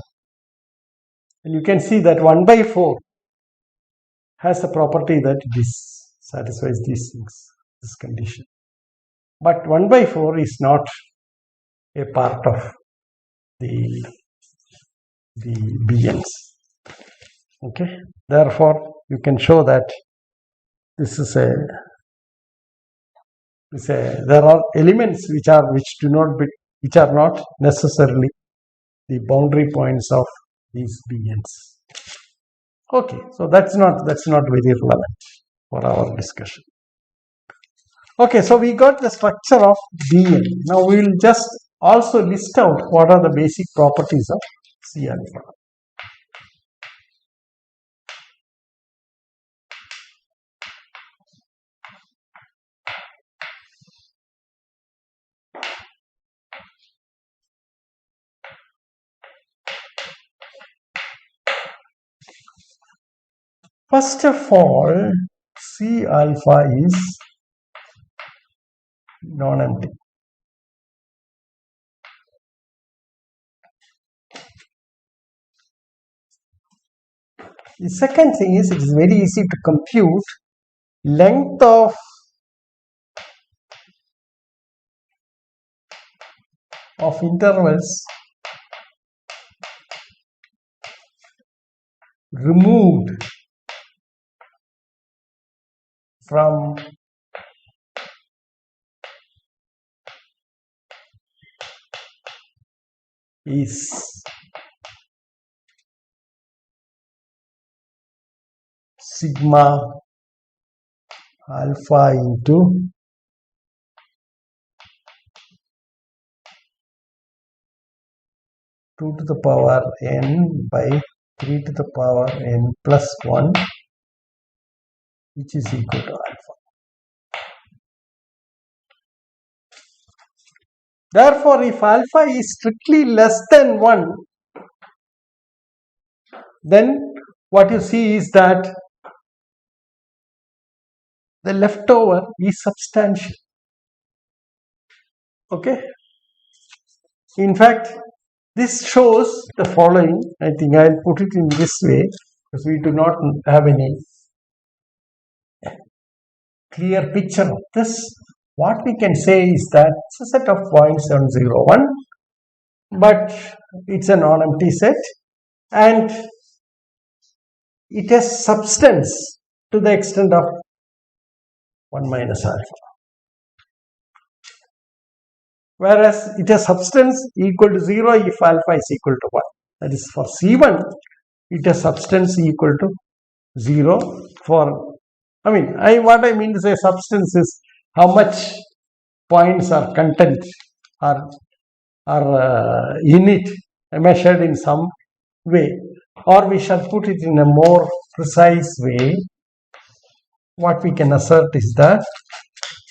Speaker 1: And you can see that 1 by 4 has the property that it is satisfies these things, this condition. But 1 by 4 is not a part of the Bns. Okay, therefore you can show that this is there are elements which are not necessarily the boundary points of these Bns. Okay, so that's not very relevant for our discussion. Okay, so we got the structure of Bn. Now we will just also list out what are the basic properties of C alpha. First of all, C alpha is non-empty. The second thing is, it is very easy to compute length of intervals removed from is sigma alpha into two to the power n by 3 to the power n plus 1, which is equal to alpha. Therefore, if alpha is strictly less than 1, then what you see is that the leftover is substantial. Okay. In fact, this shows the following. I think I'll put it in this way because we do not have any clear picture of this. What we can say is that it's a set of points on 0, 1, but it's a non-empty set and it has substance to the extent of 1 minus alpha. Whereas it has substance equal to 0 if alpha is equal to 1. That is, for C1, it has substance equal to 0 for, what I mean to say substance is how much points are content are in it, measured in some way, or we shall put it in a more precise way. What we can assert is that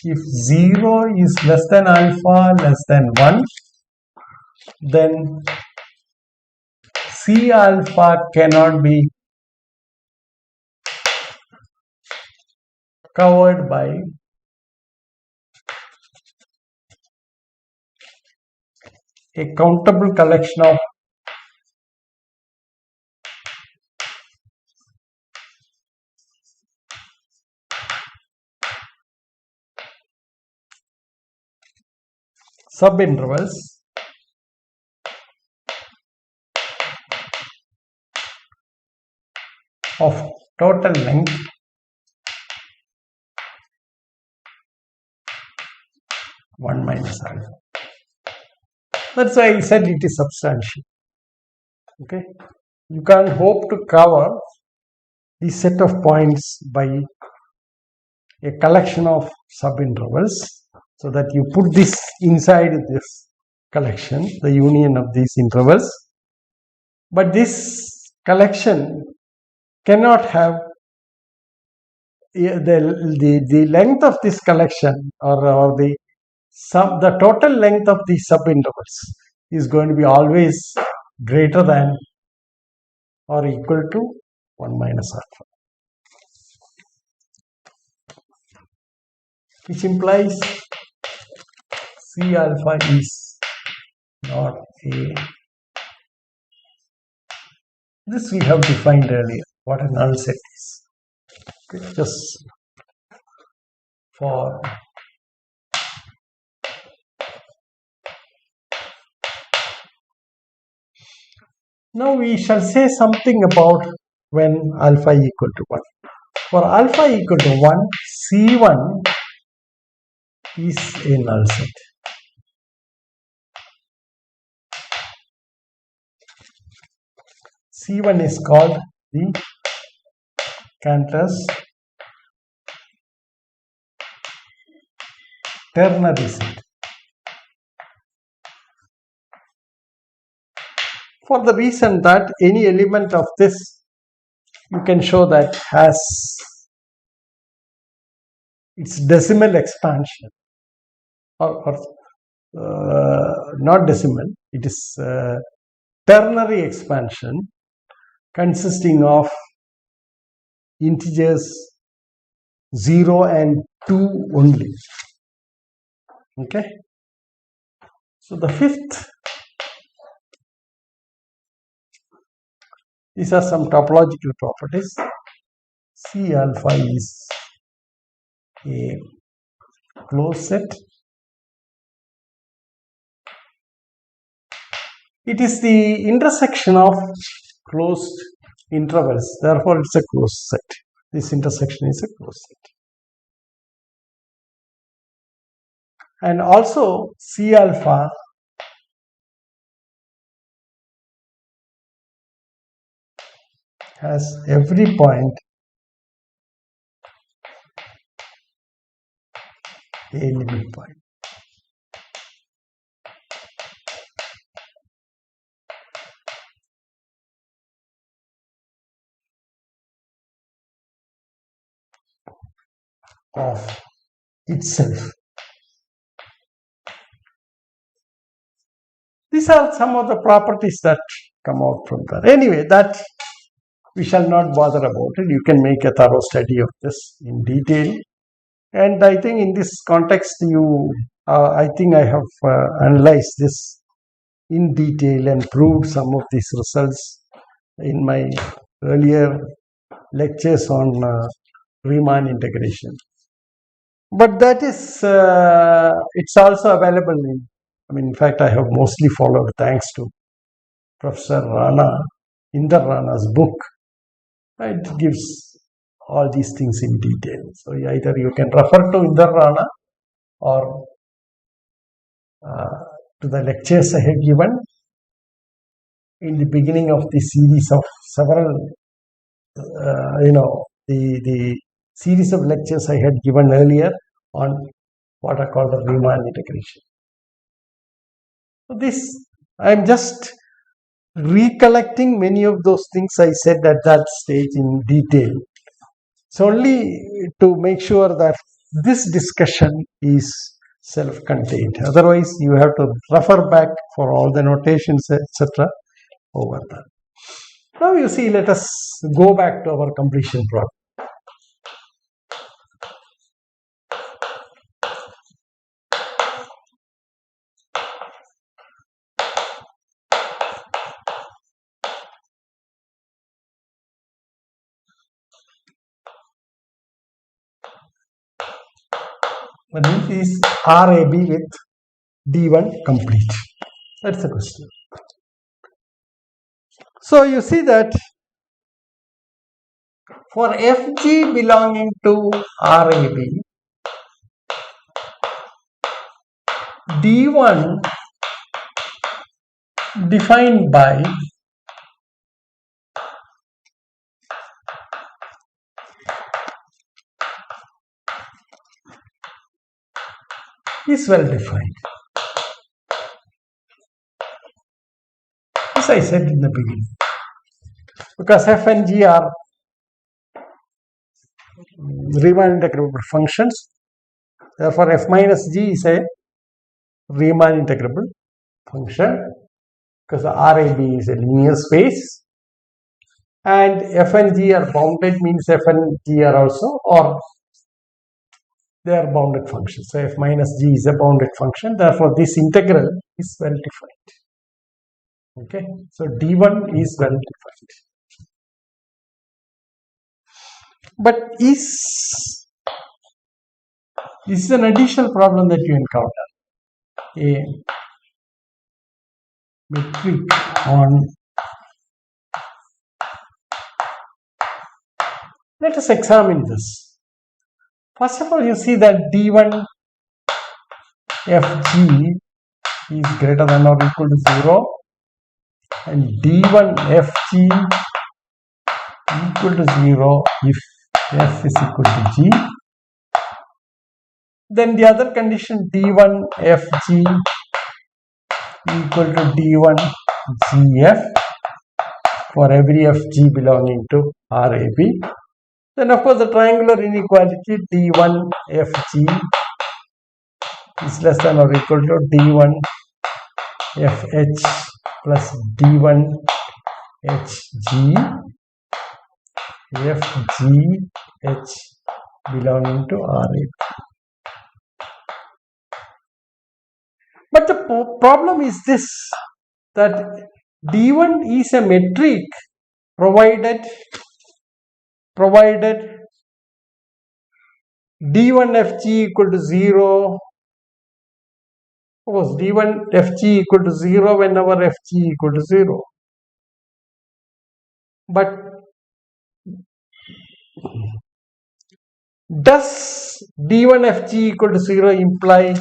Speaker 1: if 0 is less than alpha less than 1, then C alpha cannot be covered by a countable collection of subintervals of total length (1 minus alpha). That's why I said it is substantial. Okay, you can't hope to cover the set of points by a collection of subintervals, so that you put this inside this collection, the union of these intervals. But this collection cannot have the length of this collection or the total length of these subintervals is going to be always greater than or equal to 1 minus alpha, which implies C alpha is not a. This we have defined earlier, what a null set is. Okay, just for now we shall say something about when alpha equal to 1. For alpha equal to 1, C1 is a null set. C1 is called the Cantor's ternary set. For the reason that any element of this you can show that has its decimal expansion or not decimal, it is ternary expansion consisting of integers 0 and 2 only. Okay. So the fifth, these are some topological properties. C alpha is a closed set. It is the intersection of closed intervals, therefore it's a closed set. This intersection is a closed set. And also C alpha has every point a limit point. Of itself. These are some of the properties that come out from that. Anyway, that we shall not bother about it. You can make a thorough study of this in detail. And I think in this context, I think I have analyzed this in detail and proved some of these results in my earlier lectures on Riemann integration. But that is, it's also available in fact, I have mostly followed thanks to Professor Rana, Inder Rana's book. It gives all these things in detail. So either you can refer to Inder Rana or to the lectures I have given in the beginning of the series of several, the series of lectures I had given earlier on what are called the Riemann integration. So this, I am just recollecting many of those things I said at that stage in detail. It's only to make sure that this discussion is self-contained. Otherwise, you have to refer back for all the notations, etc. over that. Now you see, let us go back to our completion problem. The mean is RAB with D1 complete. That's the question. So you see that for Fg belonging to RAB, D1 defined by is well defined. As I said in the beginning, because f and g are Riemann integrable functions, therefore f minus g is a Riemann integrable function, because the RAB is a linear space, and f and g are bounded, means f and g are also, or they are bounded functions. So f minus g is a bounded function, therefore this integral is well defined. Okay, so D1 is well defined. But is This is an additional problem that you encounter. A metric on, let us examine this. First of all, you see that d1 fg is greater than or equal to 0 and d1 fg equal to 0 if f is equal to g. Then the other condition d1 fg equal to d1 gf for every fg belonging to RAB. Then of course the triangular inequality d1 fg is less than or equal to d1 fh plus d1 hg fgh belonging to RAB. But the problem is this, that d1 is a metric provided d1 fg equal to 0. Of course, d1 fg equal to 0 whenever fg equal to 0. But does d1 fg equal to 0 imply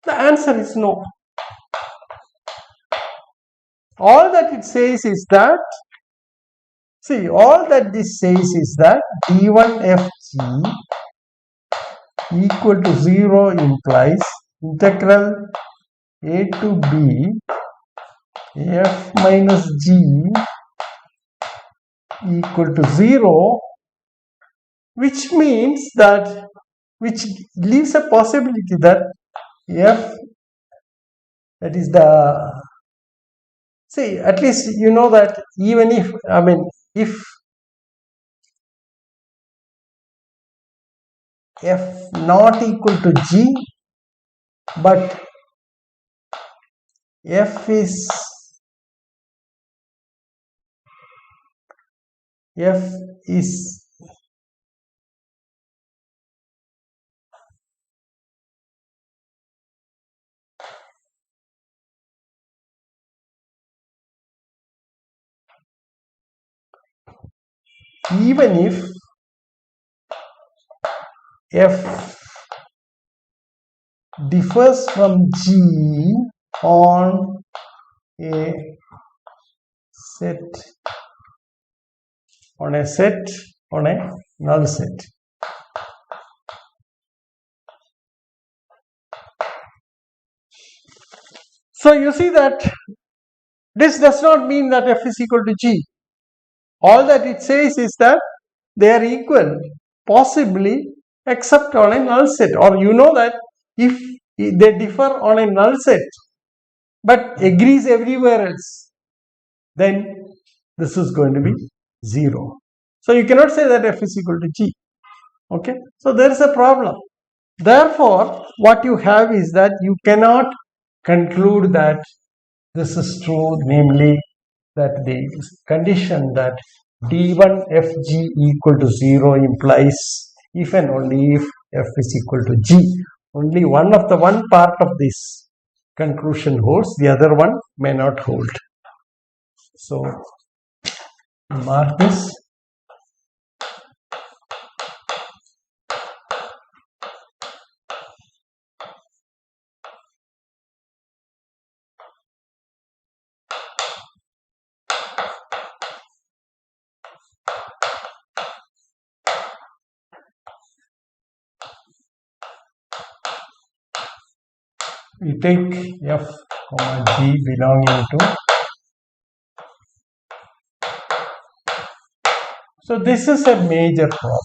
Speaker 1: the answer is no. All that it says is that, see, all that this says is that d1 fg equal to 0 implies integral a to b f minus g equal to 0, which means that, which leaves a possibility that f, that is the, see, at least you know that even if, if f not equal to g, but f is even if f differs from g on a null set. So you see that this does not mean that f is equal to g. All that it says is that they are equal, possibly, except on a null set. Or you know that if they differ on a null set but agrees everywhere else, then this is going to be 0. So you cannot say that f is equal to g. Okay, so there is a problem. Therefore, what you have is that you cannot conclude that this is true, namely that the condition that d1 fg equal to 0 implies if and only if f is equal to g. Only one part of this conclusion holds, the other one may not hold. So mark this. We take f comma g belonging to, so this is a major problem.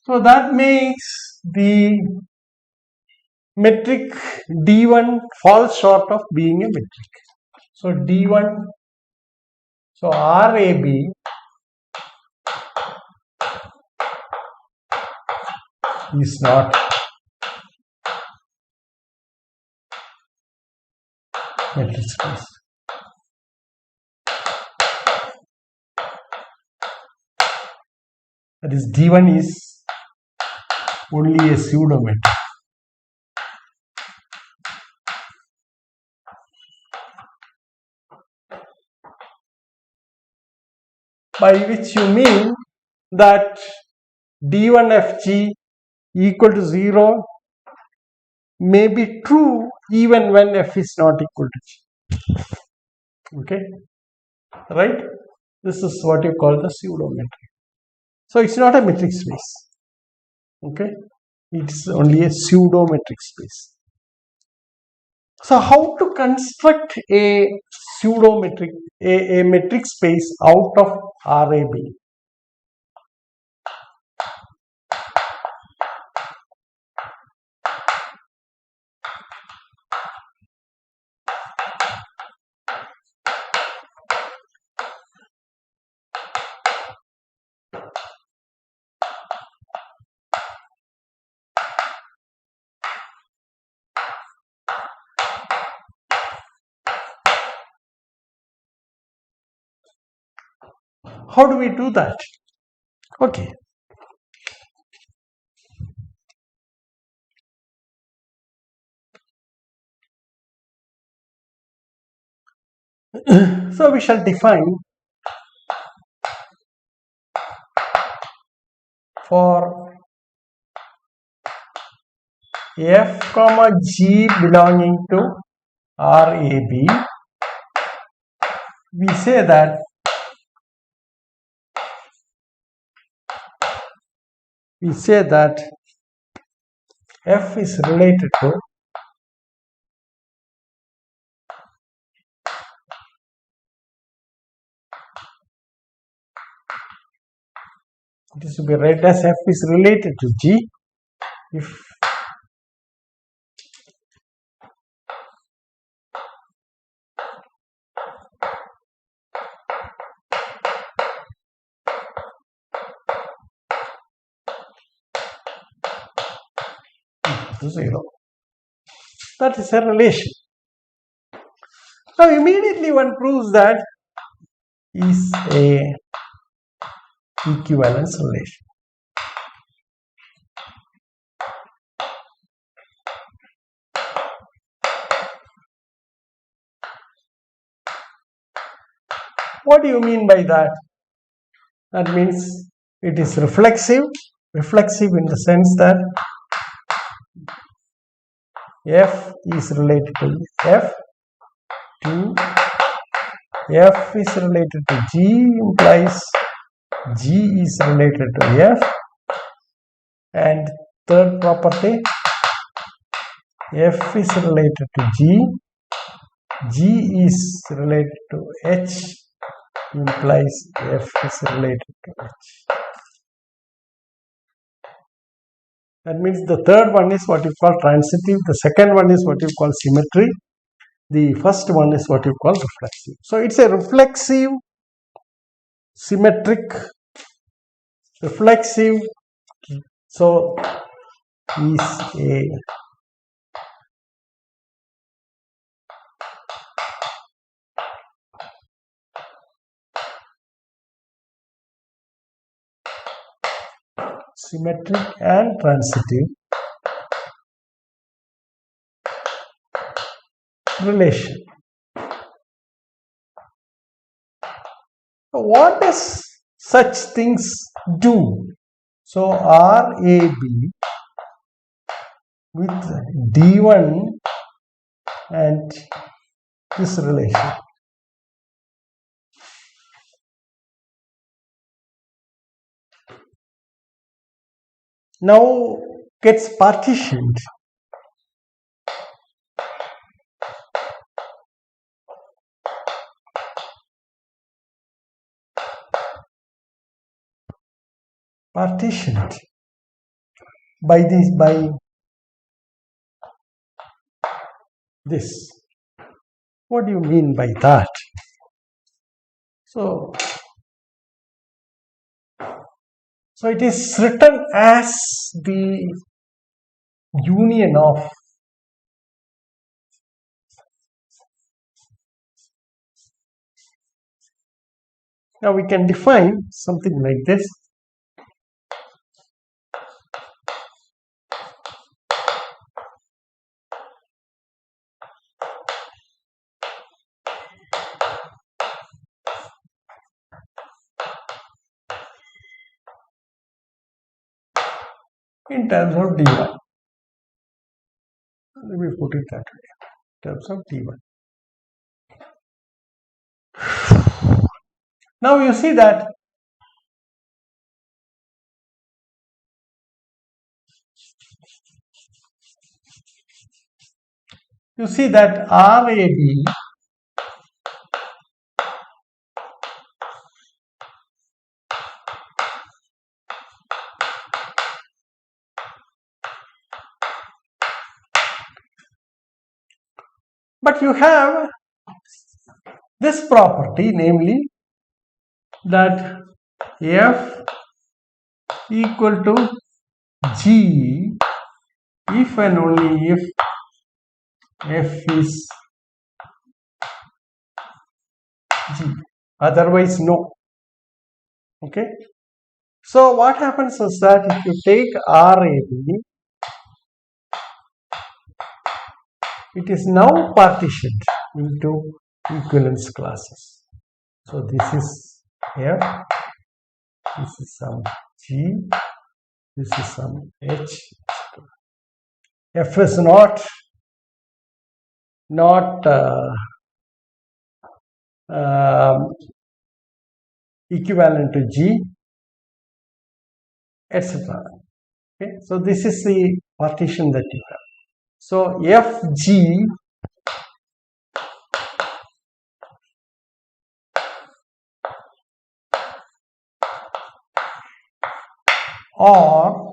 Speaker 1: So that makes the metric d1 falls short of being a metric. So d1, so RAB is not metric space. That is, D1 is only a pseudometric. By which you mean that D1Fg equal to 0 may be true even when F is not equal to G. Okay, right? This is what you call the pseudometric. So it's not a metric space. Okay, it's only a pseudometric space. So how to construct a pseudometric, a metric space out of RAB? How do we do that? Okay. So we shall define for F comma G belonging to RAB, we say that F is related to it is to be read as F is related to G if to 0. That is a relation. Now immediately one proves that is a equivalence relation. What do you mean by that? That means it is reflexive in the sense that F is related to F, to F is related to G implies G is related to F, and third property, F is related to G, G is related to H implies F is related to H. That means the third one is what you call transitive, the second one is what you call symmetry, the first one is what you call reflexive. So it's a reflexive, symmetric, reflexive, so is a symmetric and transitive relation. What does such things do? So RAB with D1 and this relation. Now gets partitioned. Partitioned by this. What do you mean by that? So it is written as the union of Now we can define something like this. In terms of d1. Let me put it that way. In terms of d1. Now you see that RAB but you have this property, namely that F equal to G if and only if F is G, otherwise no. Okay. So what happens is that if you take RAB, it is now partitioned into equivalence classes. So this is F, this is some G, this is some H. F is not equivalent to G, etc. Okay, so this is the partition that you have. So FG or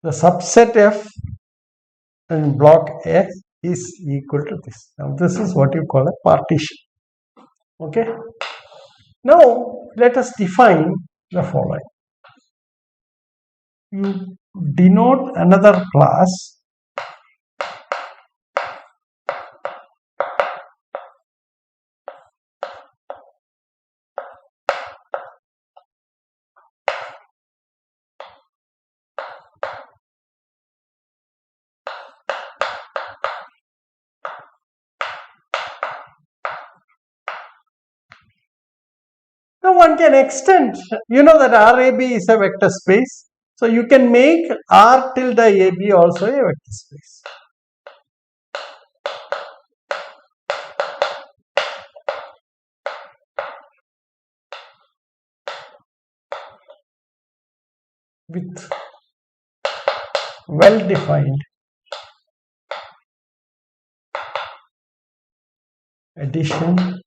Speaker 1: the subset F in block F is equal to this. Now this is what you call a partition. Okay. Now let us define the following. You denote another class Now one can extend, you know that RAB is a vector space. So you can make R tilde AB also a vector space. With well-defined addition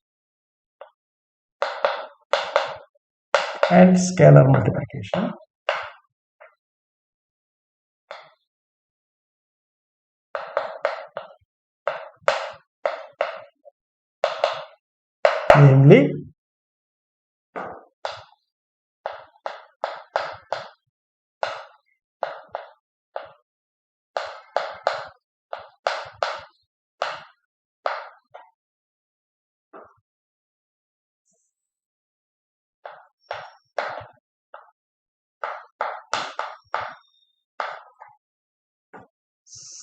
Speaker 1: and scalar multiplication. Namely,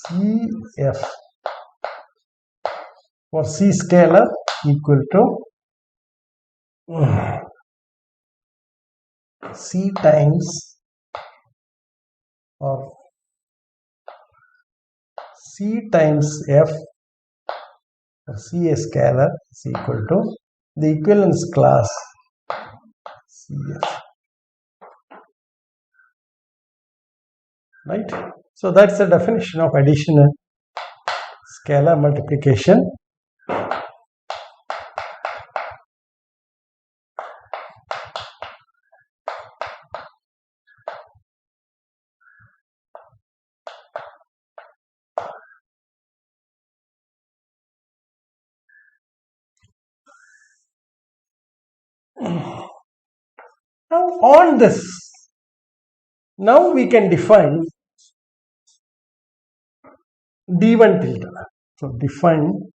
Speaker 1: CF for C scalar equal to C times or C times F or C a scalar is equal to the equivalence class CF. Right? So that's the definition of addition and scalar multiplication. Now on this, now we can define d1 tilde. So define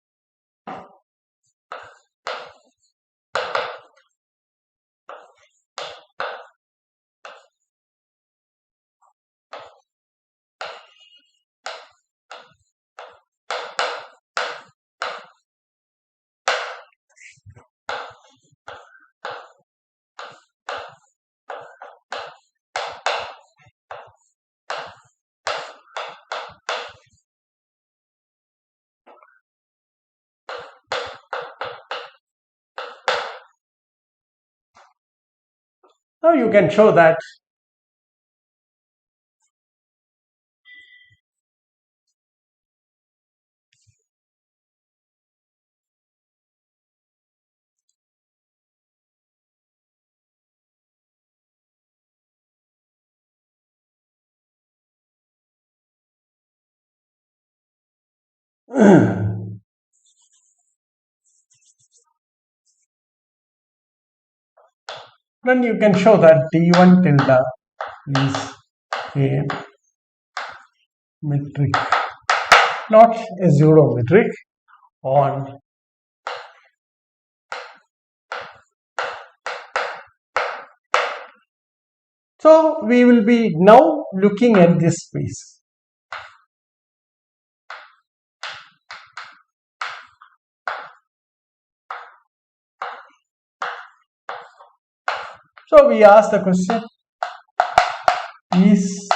Speaker 1: now you can show that then you can show that d1 tilde is a metric, not a pseudo metric on so we will be now looking at this space. So we ask the question, is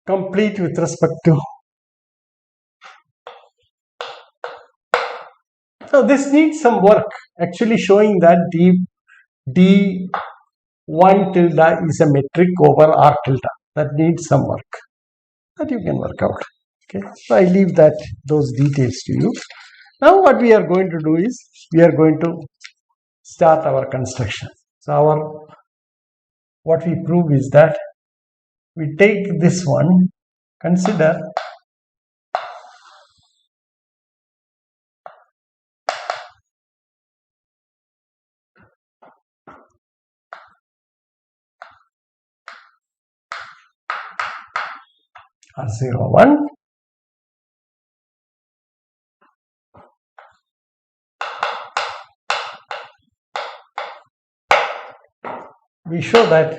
Speaker 1: complete with respect to. So this needs some work, actually showing that d1 tilde is a metric over r tilde. That needs some work that you can work out. Okay, so I leave those details to you. Now what we are going to do is we are going to start our construction. So what we prove is that we take this one, consider R01, we show that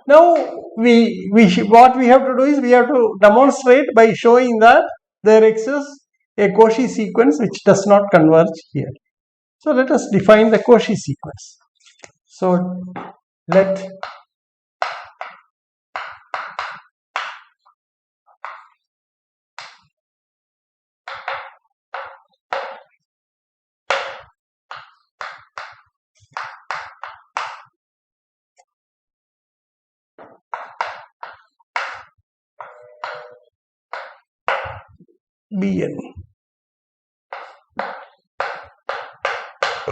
Speaker 1: now what we have to do is we have to demonstrate by showing that there exists a Cauchy sequence which does not converge here. So let us define the Cauchy sequence. So let Bn,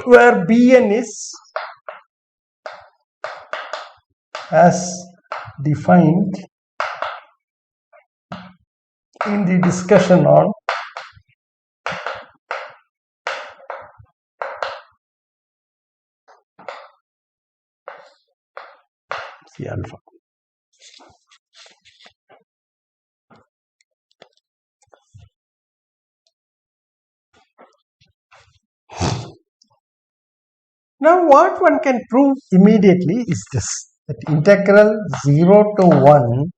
Speaker 1: where Bn is as defined in the discussion on C alpha. Now what one can prove immediately is this, that integral 0 to 1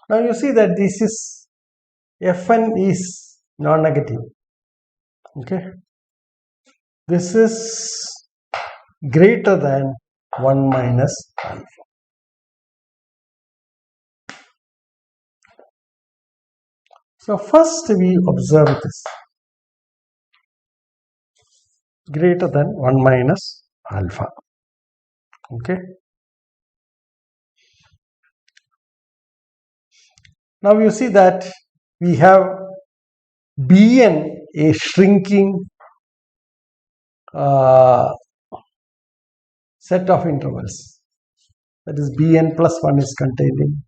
Speaker 1: now you see that this is Fn is non-negative, okay, this is greater than 1 minus alpha. So first we observe this greater than 1 minus alpha. Okay. Now you see that we have Bn, a shrinking set of intervals. That is Bn plus 1 is contained in.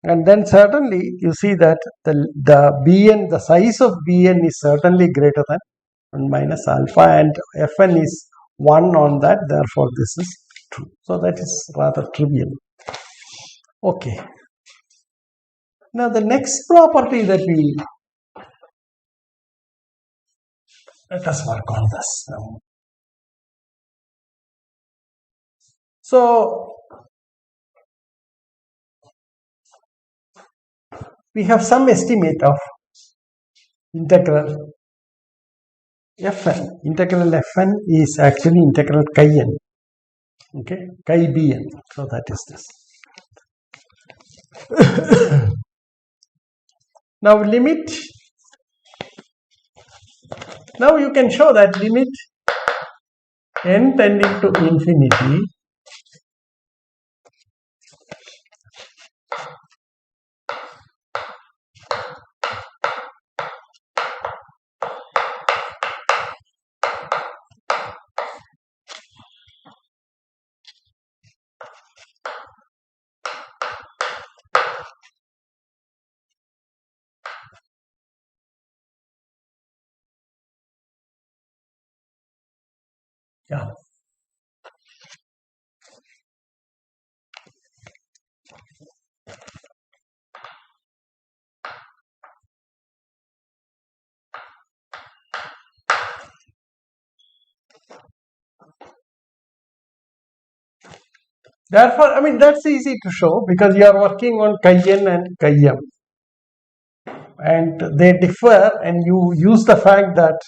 Speaker 1: And then certainly you see that the Bn, the size of Bn is certainly greater than 1 minus alpha, and Fn is 1 on that, therefore this is true. So that is rather trivial. Okay. Now the next property that let us work on this now. So we have some estimate of integral Fn. Integral Fn is actually integral chi n. Okay, chi bn. So that is this. Now limit. Now you can show that limit n tending to infinity yeah. Therefore, I mean, that's easy to show because you are working on chi n and chi m, and they differ, and you use the fact that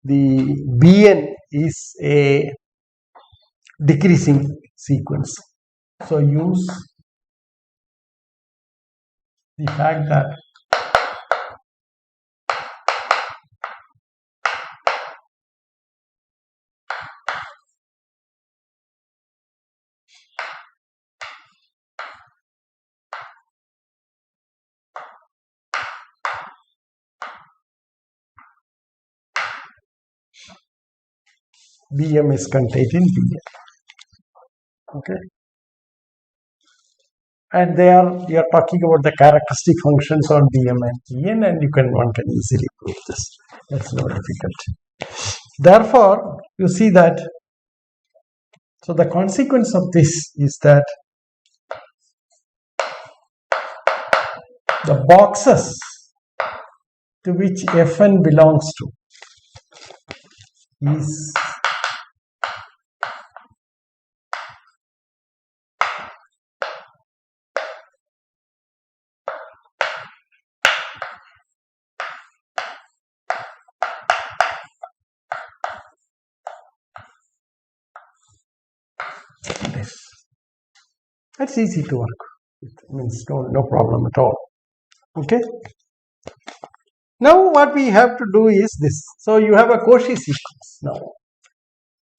Speaker 1: the Bn is a decreasing sequence. So use the fact that Bm is contained in Bn. Okay. And you are talking about the characteristic functions on Bm and En, and one can easily prove this. That's not difficult. Therefore, you see that, so the consequence of this is that the boxes to which Fn belongs to is this. That's easy to work. It means no problem at all. Okay. Now what we have to do is this. So you have a Cauchy sequence now.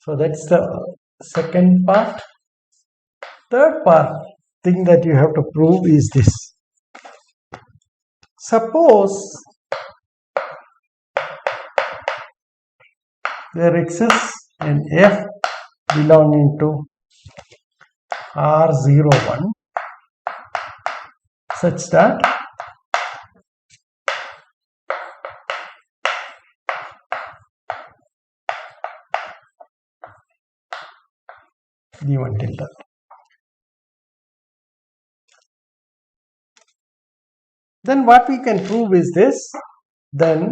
Speaker 1: So that's the second part. Third part thing that you have to prove is this. Suppose there exists an F belonging to R01 such that given tilde. Then what we can prove is this. Then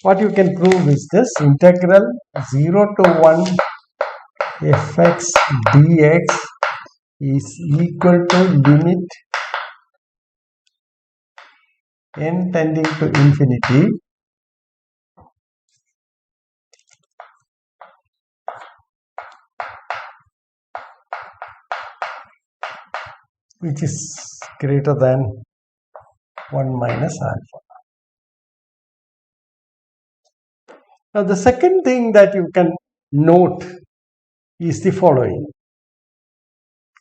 Speaker 1: what you can prove is this: integral 0 to 1 fx dx is equal to limit n tending to infinity which is greater than 1 minus alpha. Now the second thing that you can note is the following.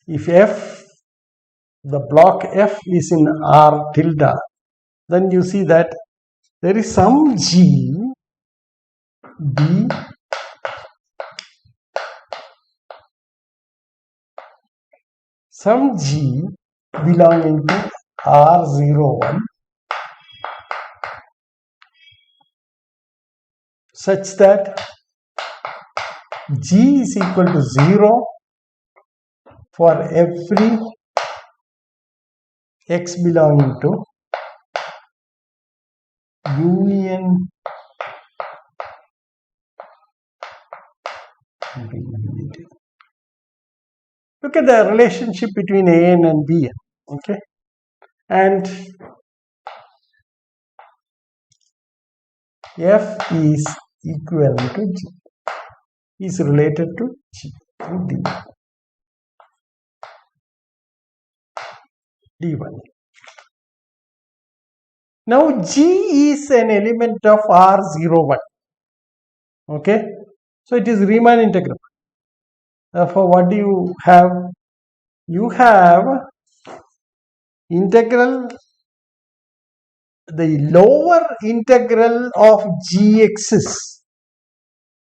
Speaker 1: If f, the block f is in R tilde, then you see that there is some g d some g belonging to R01 such that g is equal to 0 for every x belonging to union B. Look at the relationship between an and bn, okay, and f is equivalent to g, is related to g and d1. Now g is an element of R01, okay, so it is Riemann integrable. Therefore, what do you have? You have integral, the lower integral of gx's,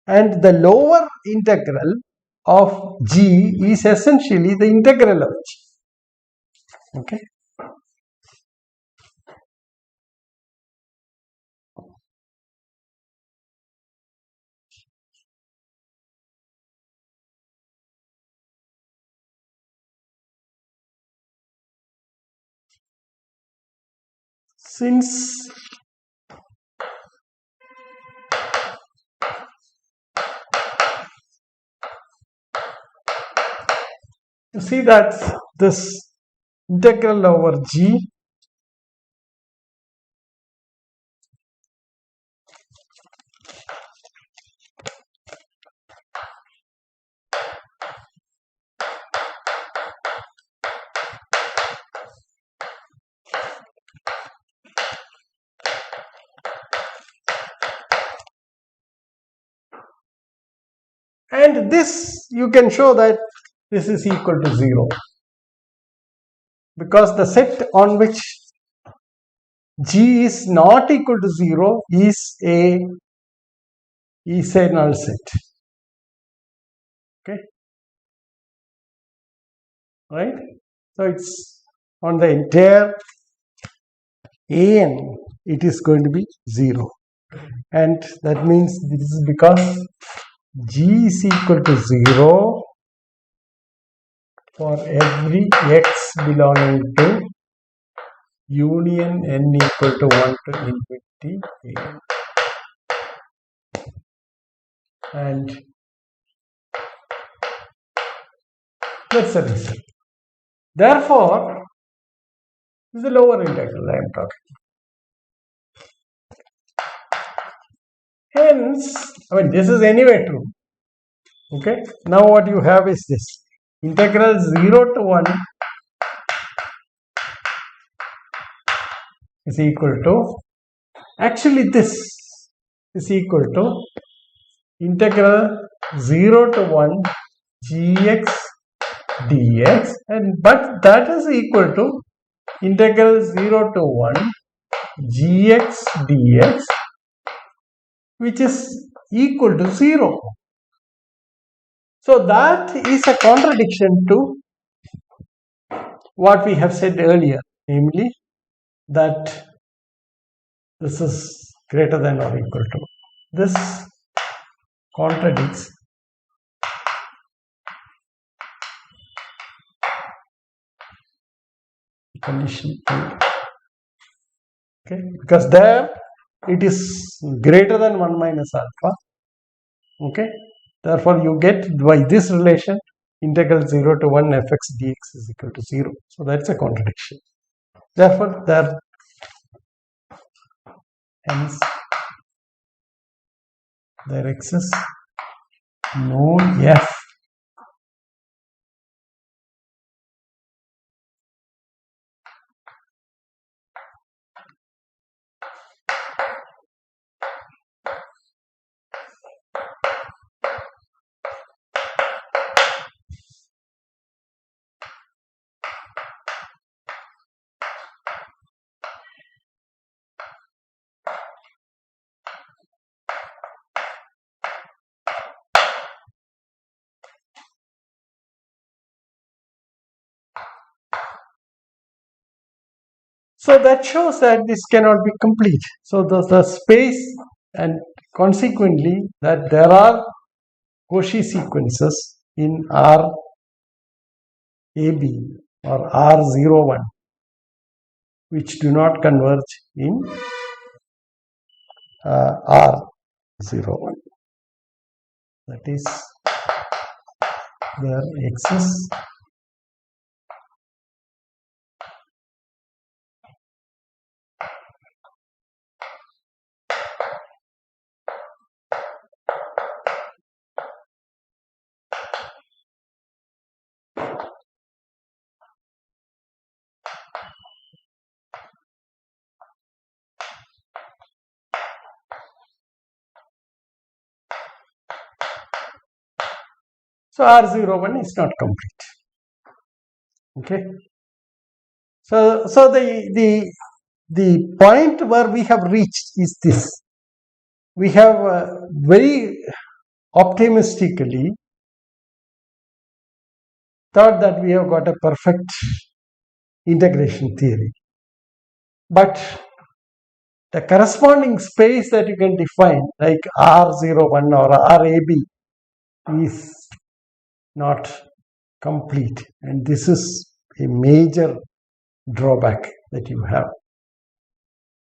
Speaker 1: and the lower integral of g is essentially the integral of g. Okay. Since you see that this integral over g and this, you can show that this is equal to 0 because the set on which g is not equal to 0 is a null set. Okay, right? So it's on the entire an, it is going to be 0, and that means this is because g is equal to 0 for every x belonging to union n equal to 1 to infinity a. And that's the result. Therefore, this is the lower integral I am talking. Hence, I mean, this is anyway true. Okay. Now what you have is this. Integral 0 to 1 is equal to, actually this is equal to integral 0 to 1 gx dx, and but that is equal to integral 0 to 1 gx dx, which is equal to 0. So that is a contradiction to what we have said earlier, namely that this is greater than or equal to. This contradicts condition 2. Okay, because there it is greater than 1 minus alpha. Okay, therefore you get by this relation integral 0 to 1 fx dx is equal to 0. So that's a contradiction. Therefore, there hence there exists known F So that shows that this cannot be complete. So the space, and consequently that there are Cauchy sequences in R AB or R01 which do not converge in R01. That is, there exists so R01 is not complete. Okay. So the point where we have reached is this. We have very optimistically thought that we have got a perfect integration theory. But the corresponding space that you can define, like R01 or RAB, is not complete. And this is a major drawback that you have,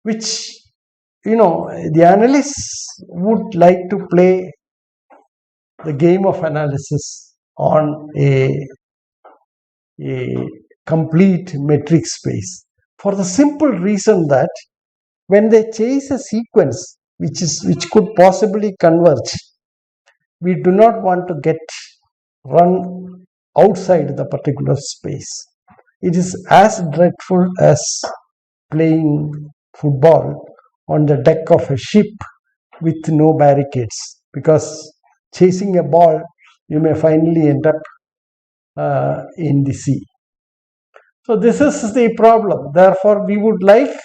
Speaker 1: which, the analysts would like to play the game of analysis on a complete metric space, for the simple reason that when they chase a sequence which could possibly converge, we do not want to get run outside the particular space. It is as dreadful as playing football on the deck of a ship with no barricades, because chasing a ball, you may finally end up in the sea. So this is the problem. Therefore, we would like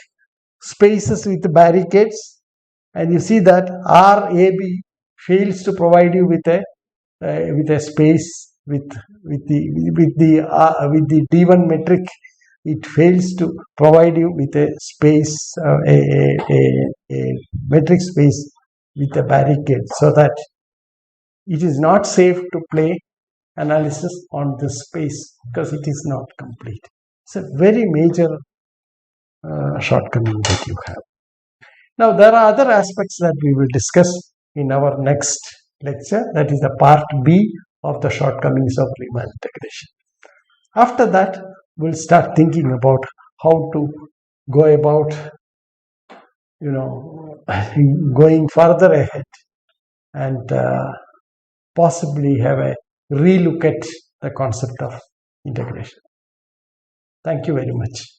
Speaker 1: spaces with barricades, and you see that RAB fails to provide you with a space with the D1 metric. It fails to provide you with a space, a metric space with a barricade, so that it is not safe to play analysis on this space because it is not complete. It's a very major shortcoming that you have. Now, there are other aspects that we will discuss in our next lecture, that is the part B of the shortcomings of Riemann integration. After that, we'll start thinking about how to go about, going further ahead and possibly have a relook at the concept of integration. Thank you very much.